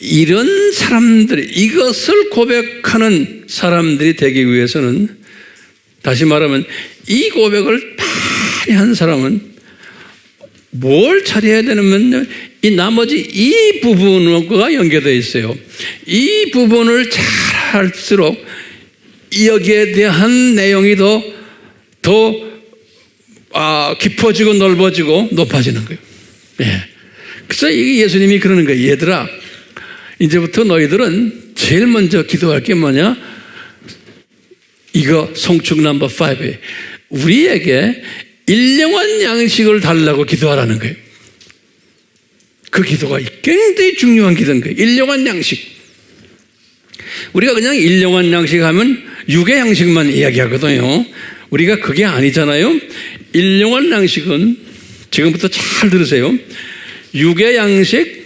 이런 사람들이, 이것을 고백하는 사람들이 되기 위해서는, 다시 말하면 이 고백을 많이 한 사람은 뭘 처리해야 되냐면 이 나머지 이 부분과 연계되어 있어요. 이 부분을 잘 할수록 여기에 대한 내용이 더 깊어지고 넓어지고 높아지는 거예요. 예. 그래서 예수님이 그러는 거예요. 얘들아, 이제부터 너희들은 제일 먼저 기도할 게 뭐냐? 이거 송축 넘버 5에 우리에게 일용한 양식을 달라고 기도하라는 거예요. 그 기도가 굉장히 중요한 기도인 거예요. 일용한 양식. 우리가 그냥 일용한 양식 하면 육의 양식만 이야기하거든요. 우리가 그게 아니잖아요. 일용한 양식은 지금부터 잘 들으세요. 육의 양식,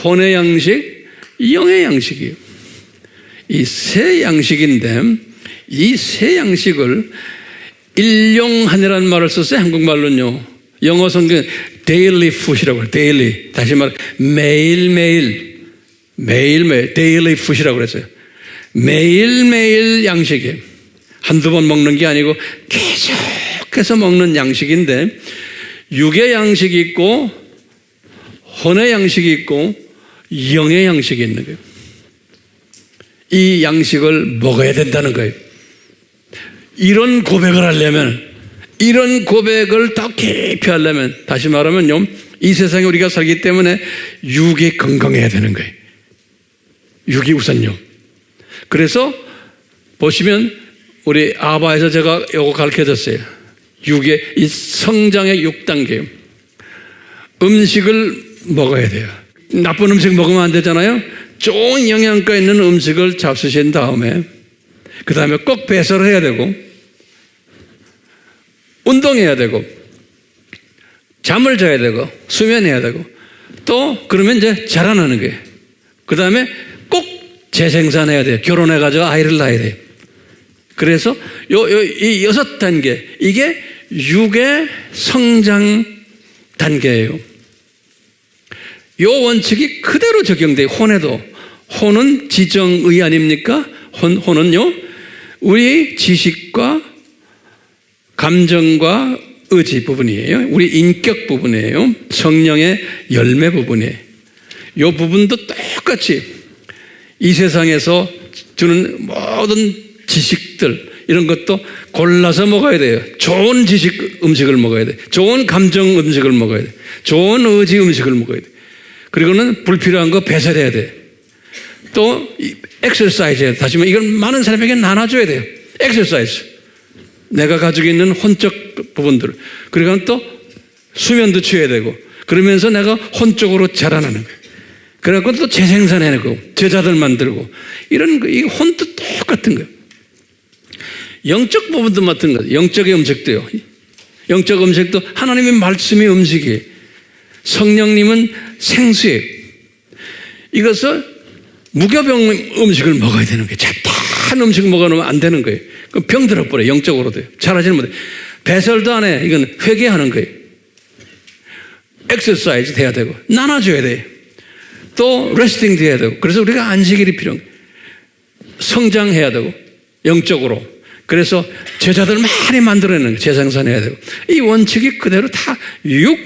혼의 양식, 영의 양식이에요. 이 세 양식인데 이 세 양식을 일용하니라는 말을 썼어요. 한국말로는요. 영어 성경 daily food이라고 해요. daily. 다시 말해 매일매일 daily food이라고 그랬어요. 매일매일 양식이에요. 한두 번 먹는 게 아니고 계속해서 먹는 양식인데 육의 양식이 있고 혼의 양식이 있고 영의 양식이 있는 거예요. 이 양식을 먹어야 된다는 거예요. 이런 고백을 하려면, 이런 고백을 더 깊이 하려면, 다시 말하면요, 이 세상에 우리가 살기 때문에 육이 건강해야 되는 거예요. 육이 우선요. 그래서 보시면 우리 아바에서 제가 이거 가르쳐줬어요. 육의 이 성장의 6단계. 음식을 먹어야 돼요. 나쁜 음식 먹으면 안 되잖아요. 좋은 영양가 있는 음식을 잡수신 다음에 그 다음에 꼭 배설을 해야 되고 운동해야 되고 잠을 자야 되고 수면해야 되고 또 그러면 이제 자라나는 거예요. 그 다음에 꼭 재생산해야 돼요. 결혼해가지고 아이를 낳아야 돼요. 그래서 이 6단계, 이게 육의 성장 단계예요. 요 원칙이 그대로 적용돼요. 혼에도. 혼은 지정의 아닙니까? 혼은요, 우리 지식과 감정과 의지 부분이에요. 우리 인격 부분이에요. 성령의 열매 부분이에요. 이 부분도 똑같이 이 세상에서 주는 모든 지식들, 이런 것도 골라서 먹어야 돼요. 좋은 지식 음식을 먹어야 돼요. 좋은 감정 음식을 먹어야 돼요. 좋은 의지 음식을 먹어야 돼요. 그리고는 불필요한 거 배설해야 돼요. 또 엑서사이즈 해야 돼요. 다시 말해 이건 많은 사람에게 나눠줘야 돼요. 엑서사이즈. 내가 가지고 있는 혼적 부분들. 그리고 또 수면도 취해야 되고, 그러면서 내가 혼적으로 자라나는 거예요. 그래갖고 또 재생산해내고 제자들 만들고 이런 거, 이 혼도 똑같은 거예요. 영적 부분도 같은 거예요. 영적의 음식도요. 영적 음식도 하나님의 말씀이 음식이에요. 성령님은 생수예요. 이것을 무교병 음식을 먹어야 되는 거예요. 잡다한 음식을 먹어놓으면 안 되는 거예요. 그럼 병 들어버려요. 영적으로도요. 잘하지는 못해요. 배설도 안 해. 이건 회개하는 거예요. 엑서사이즈 돼야 되고 나눠줘야 돼요. 또 레스팅 돼야 되고 그래서 우리가 안식일이 필요한 거예요. 성장해야 되고 영적으로 그래서 제자들 많이 만들어내는 거예요. 재생산해야 되고 이 원칙이 그대로 다 육,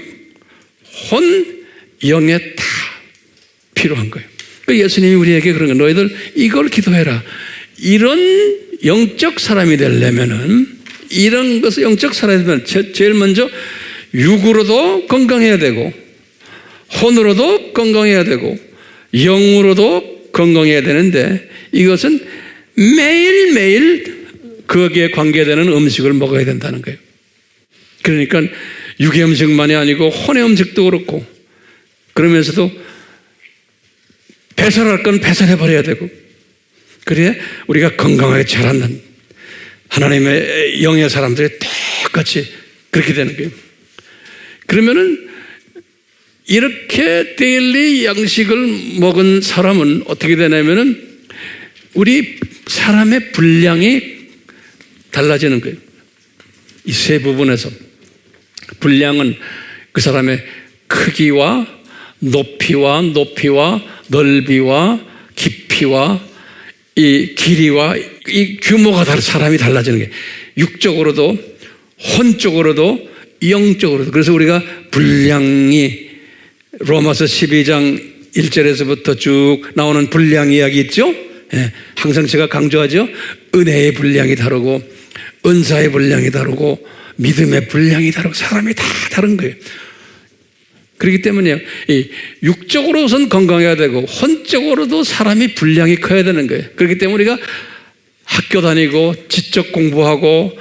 혼, 영에 다 필요한 거예요. 예수님이 우리에게 그런 거 너희들 이걸 기도해라. 이런 영적 사람이 되려면은 이런 것을 영적 사람이 되면 제일 먼저 육으로도 건강해야 되고 혼으로도 건강해야 되고 영으로도 건강해야 되는데 이것은 매일매일 거기에 관계되는 음식을 먹어야 된다는 거예요. 그러니까 육의 음식만이 아니고 혼의 음식도 그렇고 그러면서도 배설할 건 배설해버려야 되고 그래야 우리가 건강하게 자라는 하나님의 영의 사람들이 똑같이 그렇게 되는 거예요. 그러면은 이렇게 데일리 양식을 먹은 사람은 어떻게 되냐면은 우리 사람의 분량이 달라지는 거예요. 이 세 부분에서 분량은 그 사람의 크기와 높이와 넓이와 깊이와 이 길이와 이 규모가 다른 사람이 달라지는 게 육적으로도 혼적으로도 영적으로도 그래서 우리가 분량이 로마서 12장 1절에서부터 쭉 나오는 분량 이야기 있죠? 예, 항상 제가 강조하죠. 은혜의 분량이 다르고 은사의 분량이 다르고 믿음의 분량이 다르고 사람이 다 다른 거예요. 그렇기 때문에 이 육적으로 우선 건강해야 되고 혼적으로도 사람이 분량이 커야 되는 거예요. 그렇기 때문에 우리가 학교 다니고 지적 공부하고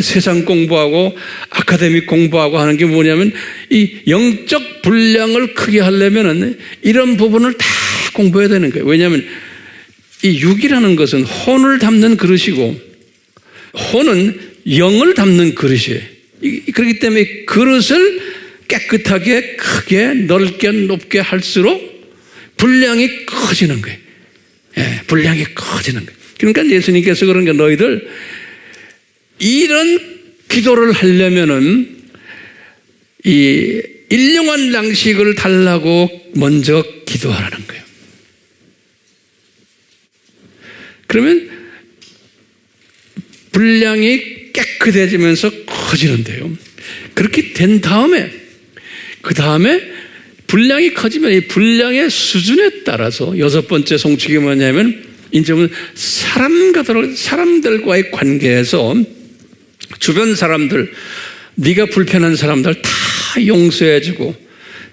세상 공부하고 아카데믹 공부하고 하는 게 뭐냐면 이 영적 분량을 크게 하려면 이런 부분을 다 공부해야 되는 거예요. 왜냐하면 이 육이라는 것은 혼을 담는 그릇이고 혼은 영을 담는 그릇이에요. 그렇기 때문에 그릇을 깨끗하게 크게 넓게 높게 할수록 분량이 커지는 거예요. 예, 분량이 커지는 거예요. 그러니까 예수님께서 그런 게 너희들 이런 기도를 하려면은 이 일용한 양식을 달라고 먼저 기도하라는 거예요. 그러면 분량이 깨끗해지면서 커지는데요. 그렇게 된 다음에 그 다음에 분량이 커지면 이 분량의 수준에 따라서 여섯 번째 송축이 뭐냐면 이제는 사람들과의 관계에서 주변 사람들, 네가 불편한 사람들 다 용서해주고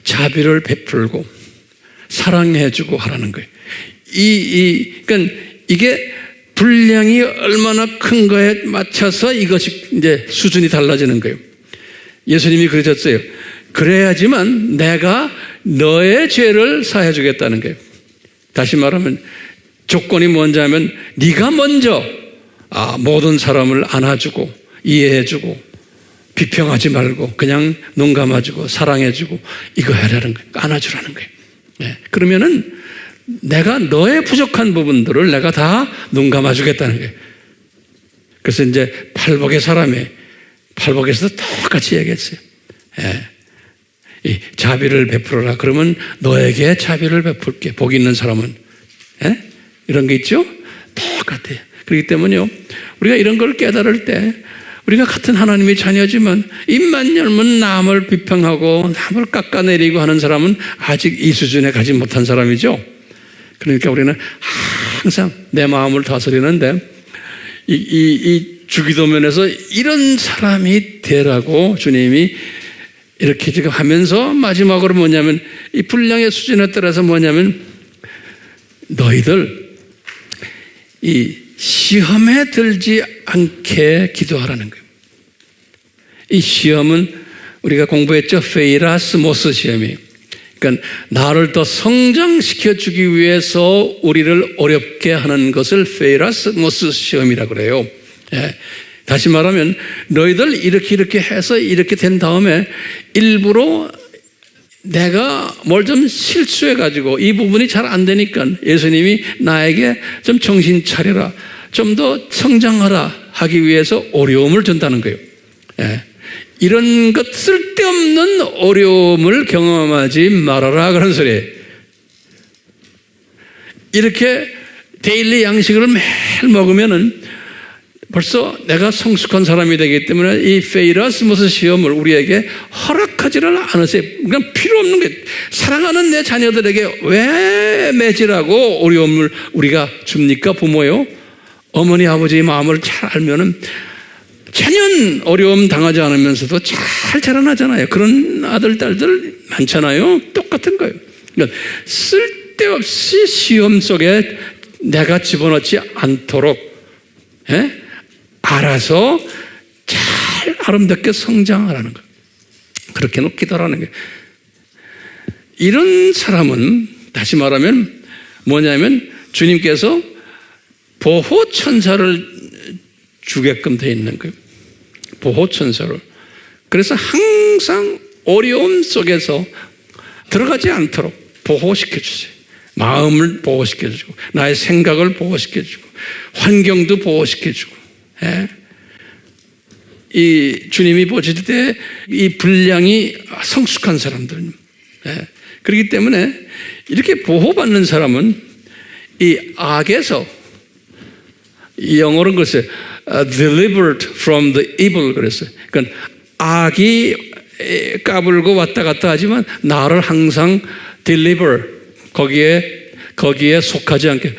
자비를 베풀고 사랑해주고 하라는 거예요. 그러니까 이게 분량이 얼마나 큰 거에 맞춰서 이것이 이제 수준이 달라지는 거예요. 예수님이 그러셨어요. 그래야지만 내가 너의 죄를 사해주겠다는 거예요. 다시 말하면 조건이 뭔지 하면 네가 먼저 모든 사람을 안아주고 이해해주고 비평하지 말고 그냥 눈 감아주고 사랑해주고 이거 해라는 거예요. 안아주라는 거예요. 네. 그러면은 내가 너의 부족한 부분들을 내가 다 눈 감아주겠다는 거예요. 그래서 이제 팔복에서도 똑같이 얘기했어요. 네. 이 자비를 베풀어라. 그러면 너에게 자비를 베풀게. 복 있는 사람은. 네? 이런 게 있죠? 똑같아요. 그렇기 때문에요. 우리가 이런 걸 깨달을 때 우리가 같은 하나님의 자녀지만 입만 열면 남을 비평하고 남을 깎아내리고 하는 사람은 아직 이 수준에 가지 못한 사람이죠. 그러니까 우리는 항상 내 마음을 다스리는데 이 주기도면에서 이런 사람이 되라고 주님이 이렇게 지금 하면서 마지막으로 뭐냐면 이 분량의 수준에 따라서 뭐냐면 너희들 이 시험에 들지 않게 기도하라는 거예요. 이 시험은 우리가 공부했죠. 페이라스모스 시험이에요. 그러니까 나를 더 성장시켜 주기 위해서 우리를 어렵게 하는 것을 페이라스모스 시험이라고 그래요. 예. 다시 말하면 너희들 이렇게 해서 이렇게 된 다음에 일부러 내가 뭘 좀 실수해가지고 이 부분이 잘 안 되니까 예수님이 나에게 좀 정신 차려라, 좀 더 성장하라 하기 위해서 어려움을 준다는 거예요. 예. 이런 것 쓸데없는 어려움을 경험하지 말아라 그런 소리예요. 이렇게 데일리 양식을 매일 먹으면은 벌써 내가 성숙한 사람이 되기 때문에 이 페이라스모스 시험을 우리에게 허락하지를 않으세요. 그냥 필요 없는 게, 사랑하는 내 자녀들에게 왜 매질하고 어려움을 우리가 줍니까? 부모요. 어머니 아버지의 마음을 잘 알면은 천연 어려움 당하지 않으면서도 잘 자라나잖아요. 그런 아들 딸들 많잖아요. 똑같은 거예요. 그러니까 쓸데없이 시험 속에 내가 집어넣지 않도록, 예? 알아서 잘 아름답게 성장하라는 거예요. 그렇게 기도하라는 거예요. 이런 사람은 다시 말하면 뭐냐면 주님께서 보호천사를 주게끔 되어 있는 거예요. 보호천사를. 그래서 항상 어려움 속에서 들어가지 않도록 보호시켜 주세요. 마음을 보호시켜 주고 나의 생각을 보호시켜 주고 환경도 보호시켜 주고. 예. 이 주님이 보실 때 이 분량이 성숙한 사람들. 예. 그렇기 때문에 이렇게 보호받는 사람은 이 악에서, 이 영어로는 글쎄 delivered from the evil 그랬어요. 그러니까 악이 까불고 왔다 갔다 하지만 나를 항상 deliver, 거기에 속하지 않게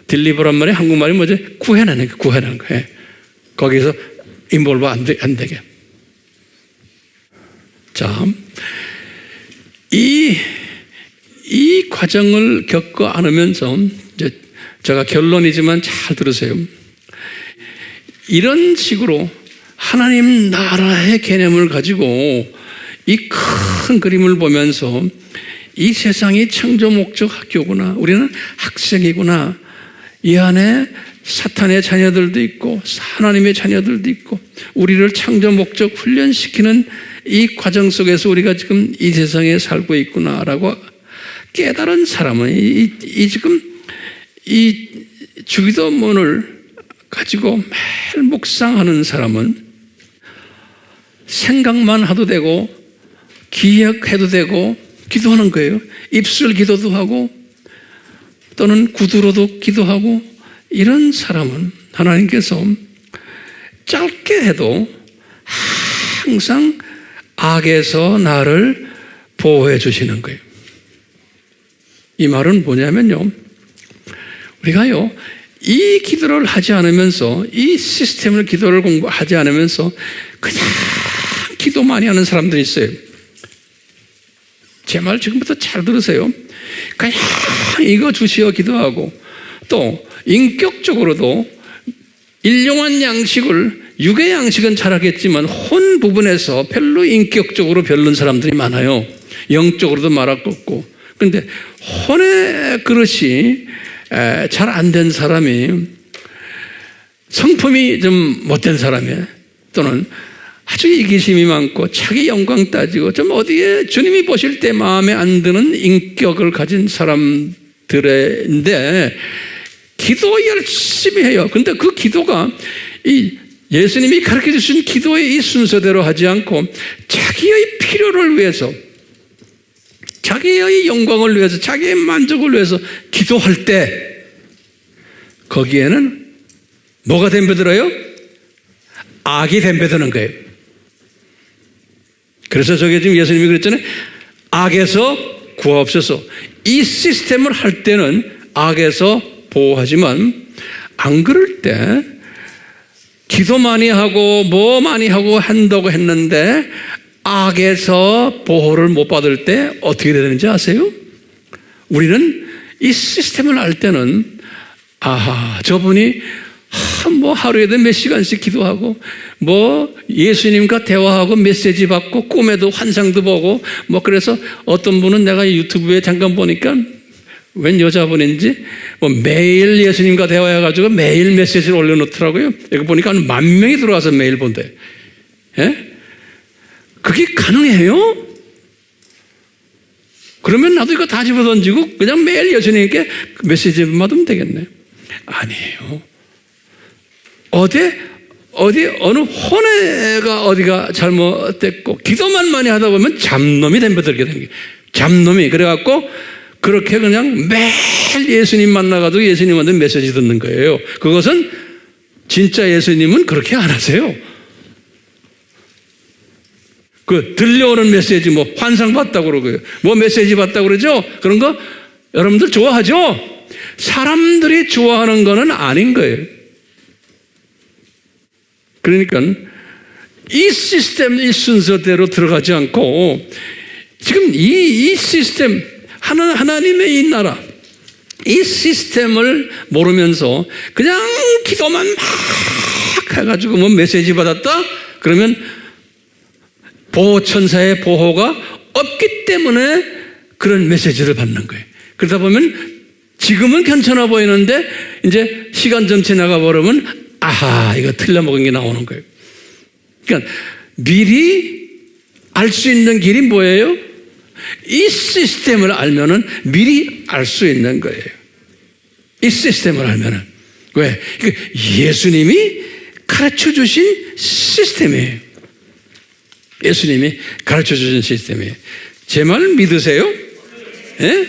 deliver란 말이 한국말이 뭐지? 구해내는 거예요. 거기서 인볼브 안 되게. 자, 이 과정을 겪어 안으면서 이제 제가 결론이지만 잘 들으세요. 이런 식으로 하나님 나라의 개념을 가지고 이 큰 그림을 보면서 이 세상이 창조 목적 학교구나, 우리는 학생이구나, 이 안에 사탄의 자녀들도 있고 하나님의 자녀들도 있고 우리를 창조 목적 훈련시키는 이 과정 속에서 우리가 지금 이 세상에 살고 있구나라고 깨달은 사람은 지금 이 주기도문을 가지고 매일 묵상하는 사람은 생각만 해도 되고 기억해도 되고 기도하는 거예요. 입술 기도도 하고 또는 구두로도 기도하고, 이런 사람은 하나님께서 짧게 해도 항상 악에서 나를 보호해 주시는 거예요. 이 말은 뭐냐면요, 우리가요 이 기도를 하지 않으면서, 이 시스템을 기도를 공부하지 않으면서 그냥 기도 많이 하는 사람들이 있어요. 제 말 지금부터 잘 들으세요. 그냥 이거 주시어 기도하고, 또 인격적으로도 일용한 양식을, 육의 양식은 잘하겠지만 혼 부분에서 별로 인격적으로 별론 사람들이 많아요. 영적으로도 말았고. 그런데 혼의 그릇이 잘 안 된 사람이, 성품이 좀 못된 사람이, 또는 아주 이기심이 많고 자기 영광 따지고 좀 어디에 주님이 보실 때 마음에 안 드는 인격을 가진 사람들인데 기도 열심히 해요. 근데 그 기도가 이 예수님이 가르쳐 주신 기도의 이 순서대로 하지 않고 자기의 필요를 위해서, 자기의 영광을 위해서, 자기의 만족을 위해서 기도할 때 거기에는 뭐가 덤벼들어요? 악이 덤벼드는 거예요. 그래서 저게 지금 예수님이 그랬잖아요. 악에서 구하옵소서. 이 시스템을 할 때는 악에서 보호하지만 안 그럴 때 기도 많이 하고 뭐 많이 하고 한다고 했는데 악에서 보호를 못 받을 때 어떻게 되는지 아세요? 우리는 이 시스템을 알 때는, 아하, 저분이 뭐 하루에도 몇 시간씩 기도하고 뭐 예수님과 대화하고 메시지 받고 꿈에도 환상도 보고 뭐 그래서 어떤 분은 내가 유튜브에 잠깐 보니까 웬 여자분인지 뭐 매일 예수님과 대화해가지고 매일 메시지를 올려놓더라고요. 이거 보니까 한 10,000명이 들어와서 매일 본대. 예? 그게 가능해요? 그러면 나도 이거 다 집어던지고 그냥 매일 예수님께 메시지 받으면 되겠네. 아니에요. 어느 혼외가 어디가 잘못됐고 기도만 많이 하다 보면 잡놈이 덤벼들게 되는 거예요. 잡놈이. 그래갖고 그렇게 그냥 매일 예수님 만나가도 예수님한테 메시지 듣는 거예요. 그것은 진짜 예수님은 그렇게 안 하세요. 그 들려오는 메시지 뭐 환상 봤다고 그러고요. 뭐 메시지 봤다고 그러죠? 그런 거 여러분들 좋아하죠? 사람들이 좋아하는 거는 아닌 거예요. 그러니까 이 시스템, 이 순서대로 들어가지 않고 지금 이 시스템, 하나님의 이 나라, 이 시스템을 모르면서 그냥 기도만 막 해가지고 뭐 메시지 받았다? 그러면 보호천사의 보호가 없기 때문에 그런 메시지를 받는 거예요. 그러다 보면 지금은 괜찮아 보이는데 이제 시간 좀 지나가 버리면 아하, 이거 틀려먹은 게 나오는 거예요. 그러니까 미리 알 수 있는 길이 뭐예요? 이 시스템을 알면은 미리 알 수 있는 거예요. 이 시스템을 알면은. 왜? 예수님이 가르쳐 주신 시스템이에요. 예수님이 가르쳐 주신 시스템이에요. 제 말 믿으세요? 예?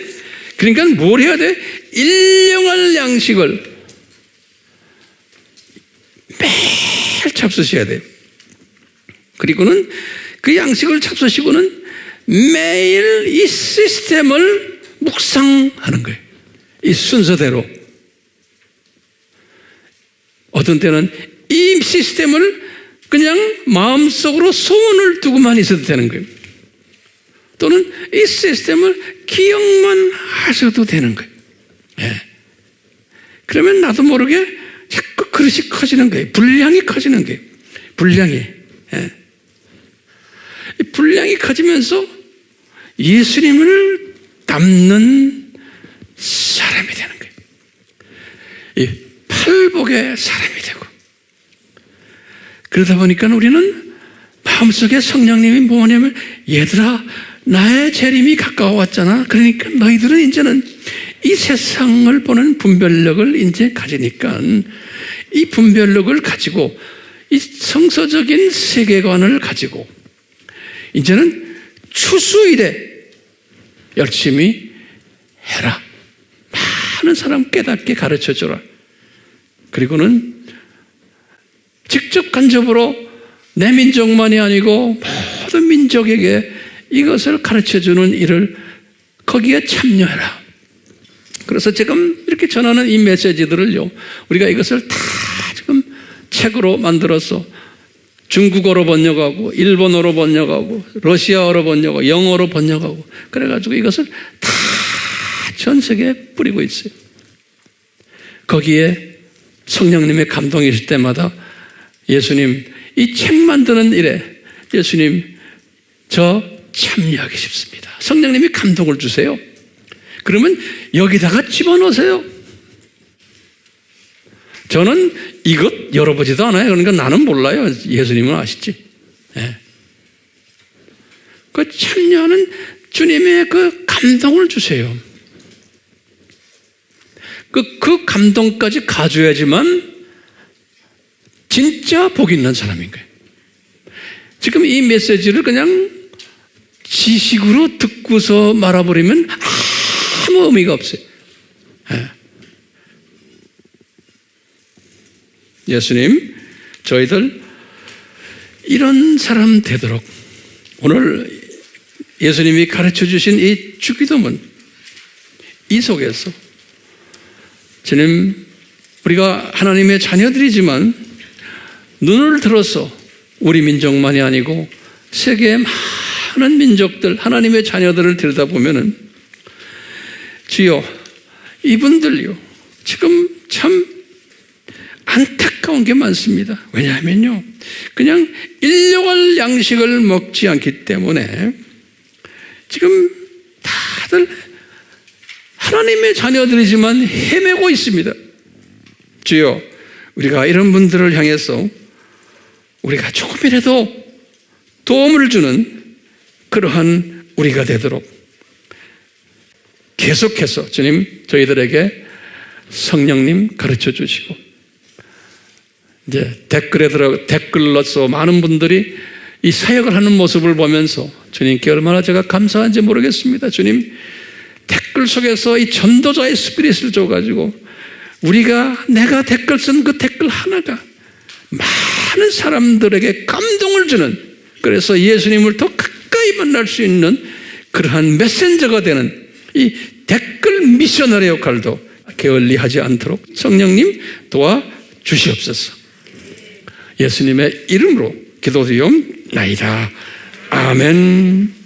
그러니까 뭘 해야 돼? 일용할 양식을 매일 잡수셔야 돼요. 그리고는 그 양식을 잡수시고는 매일 이 시스템을 묵상하는 거예요. 이 순서대로. 어떤 때는 이 시스템을 그냥 마음속으로 소원을 두고만 있어도 되는 거예요. 또는 이 시스템을 기억만 하셔도 되는 거예요. 예. 그러면 나도 모르게 자꾸 그릇이 커지는 거예요. 분량이 커지는 거예요. 분량이. 예. 이 분량이 커지면서 예수님을 닮는 사람이 되는 거예요. 이 팔복의 사람이 되고. 그러다 보니까 우리는 마음속에 성령님이 뭐냐면 얘들아 나의 재림이 가까워왔잖아. 그러니까 너희들은 이제는 이 세상을 보는 분별력을 이제 가지니까 이 분별력을 가지고 이 성서적인 세계관을 가지고 이제는 추수일에 열심히 해라. 많은 사람 깨닫게 가르쳐줘라. 그리고는 직접 간접으로 내 민족만이 아니고 모든 민족에게 이것을 가르쳐주는 일을 거기에 참여해라. 그래서 지금 이렇게 전하는 이 메시지들을요, 우리가 이것을 다 지금 책으로 만들어서 중국어로 번역하고 일본어로 번역하고 러시아어로 번역하고 영어로 번역하고 그래가지고 이것을 다 전 세계에 뿌리고 있어요. 거기에 성령님의 감동이 있을 때마다 예수님 이 책 만드는 일에 예수님 저 참여하기 싶습니다. 성령님이 감동을 주세요. 그러면 여기다가 집어넣으세요. 저는 이것 열어보지도 않아요. 그러니까 나는 몰라요. 예수님은 아시지. 네. 그 참여하는 주님의 그 감동을 주세요. 그 감동까지 가져야지만 진짜 복 있는 사람인 거예요. 지금 이 메시지를 그냥 지식으로 듣고서 말아버리면 아무 의미가 없어요. 예수님, 저희들 이런 사람 되도록 오늘 예수님이 가르쳐 주신 이 주기도문 이 속에서 주님, 우리가 하나님의 자녀들이지만 눈을 들어서 우리 민족만이 아니고 세계의 많은 민족들, 하나님의 자녀들을 들여다보면은 주여, 이분들요 지금 참 안타까운 게 많습니다. 왜냐하면요, 그냥 일용할 양식을 먹지 않기 때문에 지금 다들 하나님의 자녀들이지만 헤매고 있습니다. 주여, 우리가 이런 분들을 향해서 우리가 조금이라도 도움을 주는 그러한 우리가 되도록 계속해서 주님, 저희들에게 성령님 가르쳐 주시고, 이제 댓글로서 많은 분들이 이 사역을 하는 모습을 보면서 주님께 얼마나 제가 감사한지 모르겠습니다. 주님, 댓글 속에서 이 전도자의 스피릿을 줘가지고 내가 댓글 쓴 그 댓글 하나가 많은 사람들에게 감동을 주는, 그래서 예수님을 더 가까이 만날 수 있는 그러한 메신저가 되는 이 댓글 미셔너리 역할도 게을리하지 않도록 성령님 도와주시옵소서. 예수님의 이름으로 기도드리옵나이다. 아멘.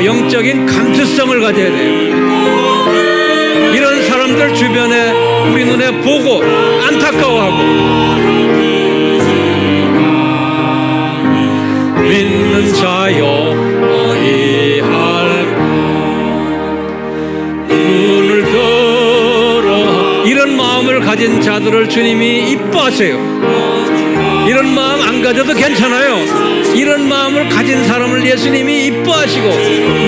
영적인 감수성을 가져야 돼요. 이런 사람들 주변에 우리 눈에 보고 안타까워하고, 믿는 자여 어이할까 눈을 들어, 이런 마음을 가진 자들을 주님이 이뻐하세요. 이런 마음 안 가져도 괜찮아요. 이런 마음을 가진 사람을 예수님이 이뻐하시고,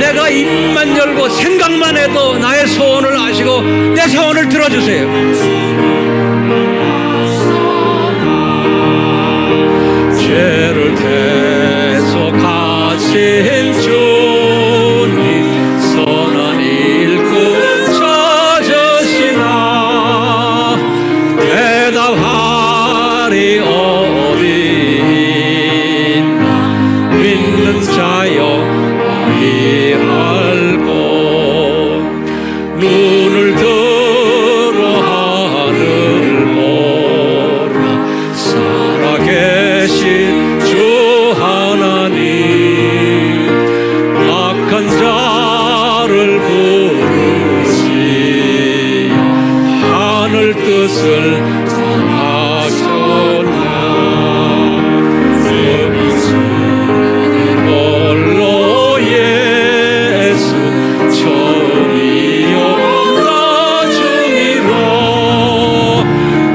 내가 입만 열고 생각만 해도 나의 소원을 아시고 내 소원을 들어주세요. 죄를 대속하신 주님, 선한 일꾼 찾으시나 대답하리 어디 있나, 믿는 자여 이해할고 눈을 들어 하늘 보라, 살아계신 주 하나님, 악한 자를 부르시어 하늘 뜻을 하셨나, 홀로 예수 처음이요 나중이라,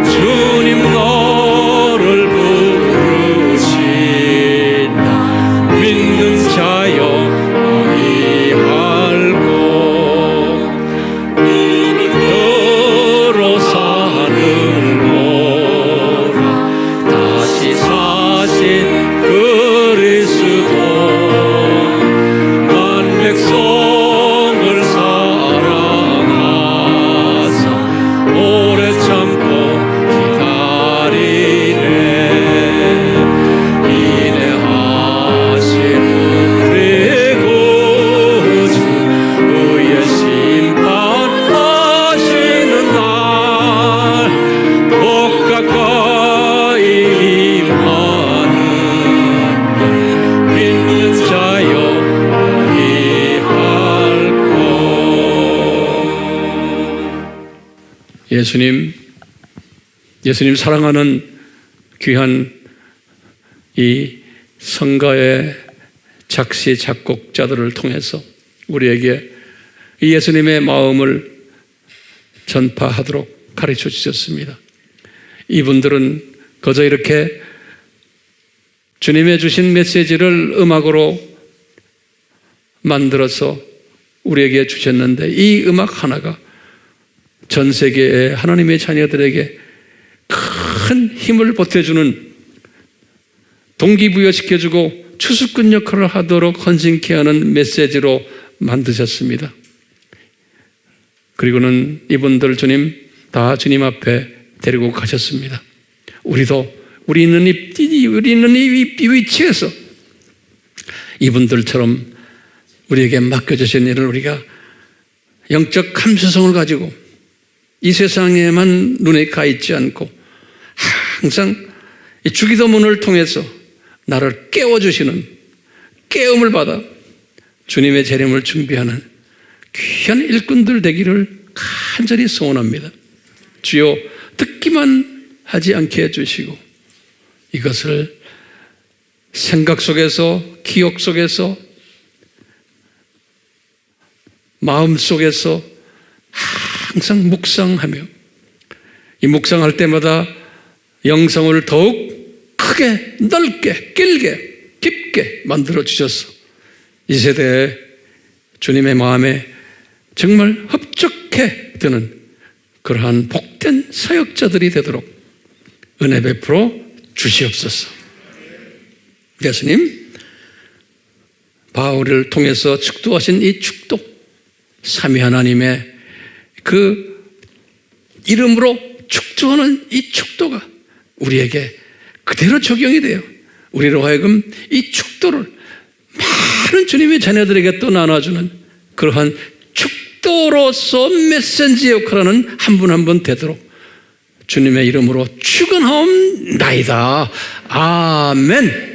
주님 너를 부르신다, 믿는 자여 어이할고 너로 산을 보라, 다시 사신 그리스도, 만 백성을 사랑하사 오래 참고 기다리네, 인내하시는 우리 구주 의의 심판하시는 날, 복 가까이 임하는 믿는 자여 이할고. 예수님 사랑하는 귀한 이 성가의 작시 작곡자들을 통해서 우리에게 이 예수님의 마음을 전파하도록 가르쳐 주셨습니다. 이분들은 그저 이렇게 주님의 주신 메시지를 음악으로 만들어서 우리에게 주셨는데, 이 음악 하나가 전 세계의 하나님의 자녀들에게 큰 힘을 보태주는, 동기부여시켜주고 추수꾼 역할을 하도록 헌신케 하는 메시지로 만드셨습니다. 그리고는 이분들 주님 다 주님 앞에 데리고 가셨습니다. 우리도 우리 있는 이 위치에서 이분들처럼 우리에게 맡겨주신 일을 우리가 영적 감수성을 가지고 이 세상에만 눈에 가 있지 않고 항상 이 주기도문을 통해서 나를 깨워주시는 깨움을 받아 주님의 재림을 준비하는 귀한 일꾼들 되기를 간절히 소원합니다. 주여 듣기만 하지 않게 해주시고 이것을 생각 속에서 기억 속에서 마음 속에서 항상 묵상하며 이 묵상할 때마다 영성을 더욱 크게 넓게 길게 깊게 만들어 주셔서 이 세대에 주님의 마음에 정말 흡족해 드는 그러한 복된 사역자들이 되도록 은혜 베풀어 주시옵소서. 예수님 바울을 통해서 축도하신 이 축도 삼위 하나님의 그 이름으로 축도하는 이 축도가 우리에게 그대로 적용이 돼요. 우리로 하여금 이 축도를 많은 주님의 자녀들에게 또 나눠주는 그러한 축도로서 메시지 역할하는 한 분 한 분 되도록 주님의 이름으로 축원하옵나이다. 아멘.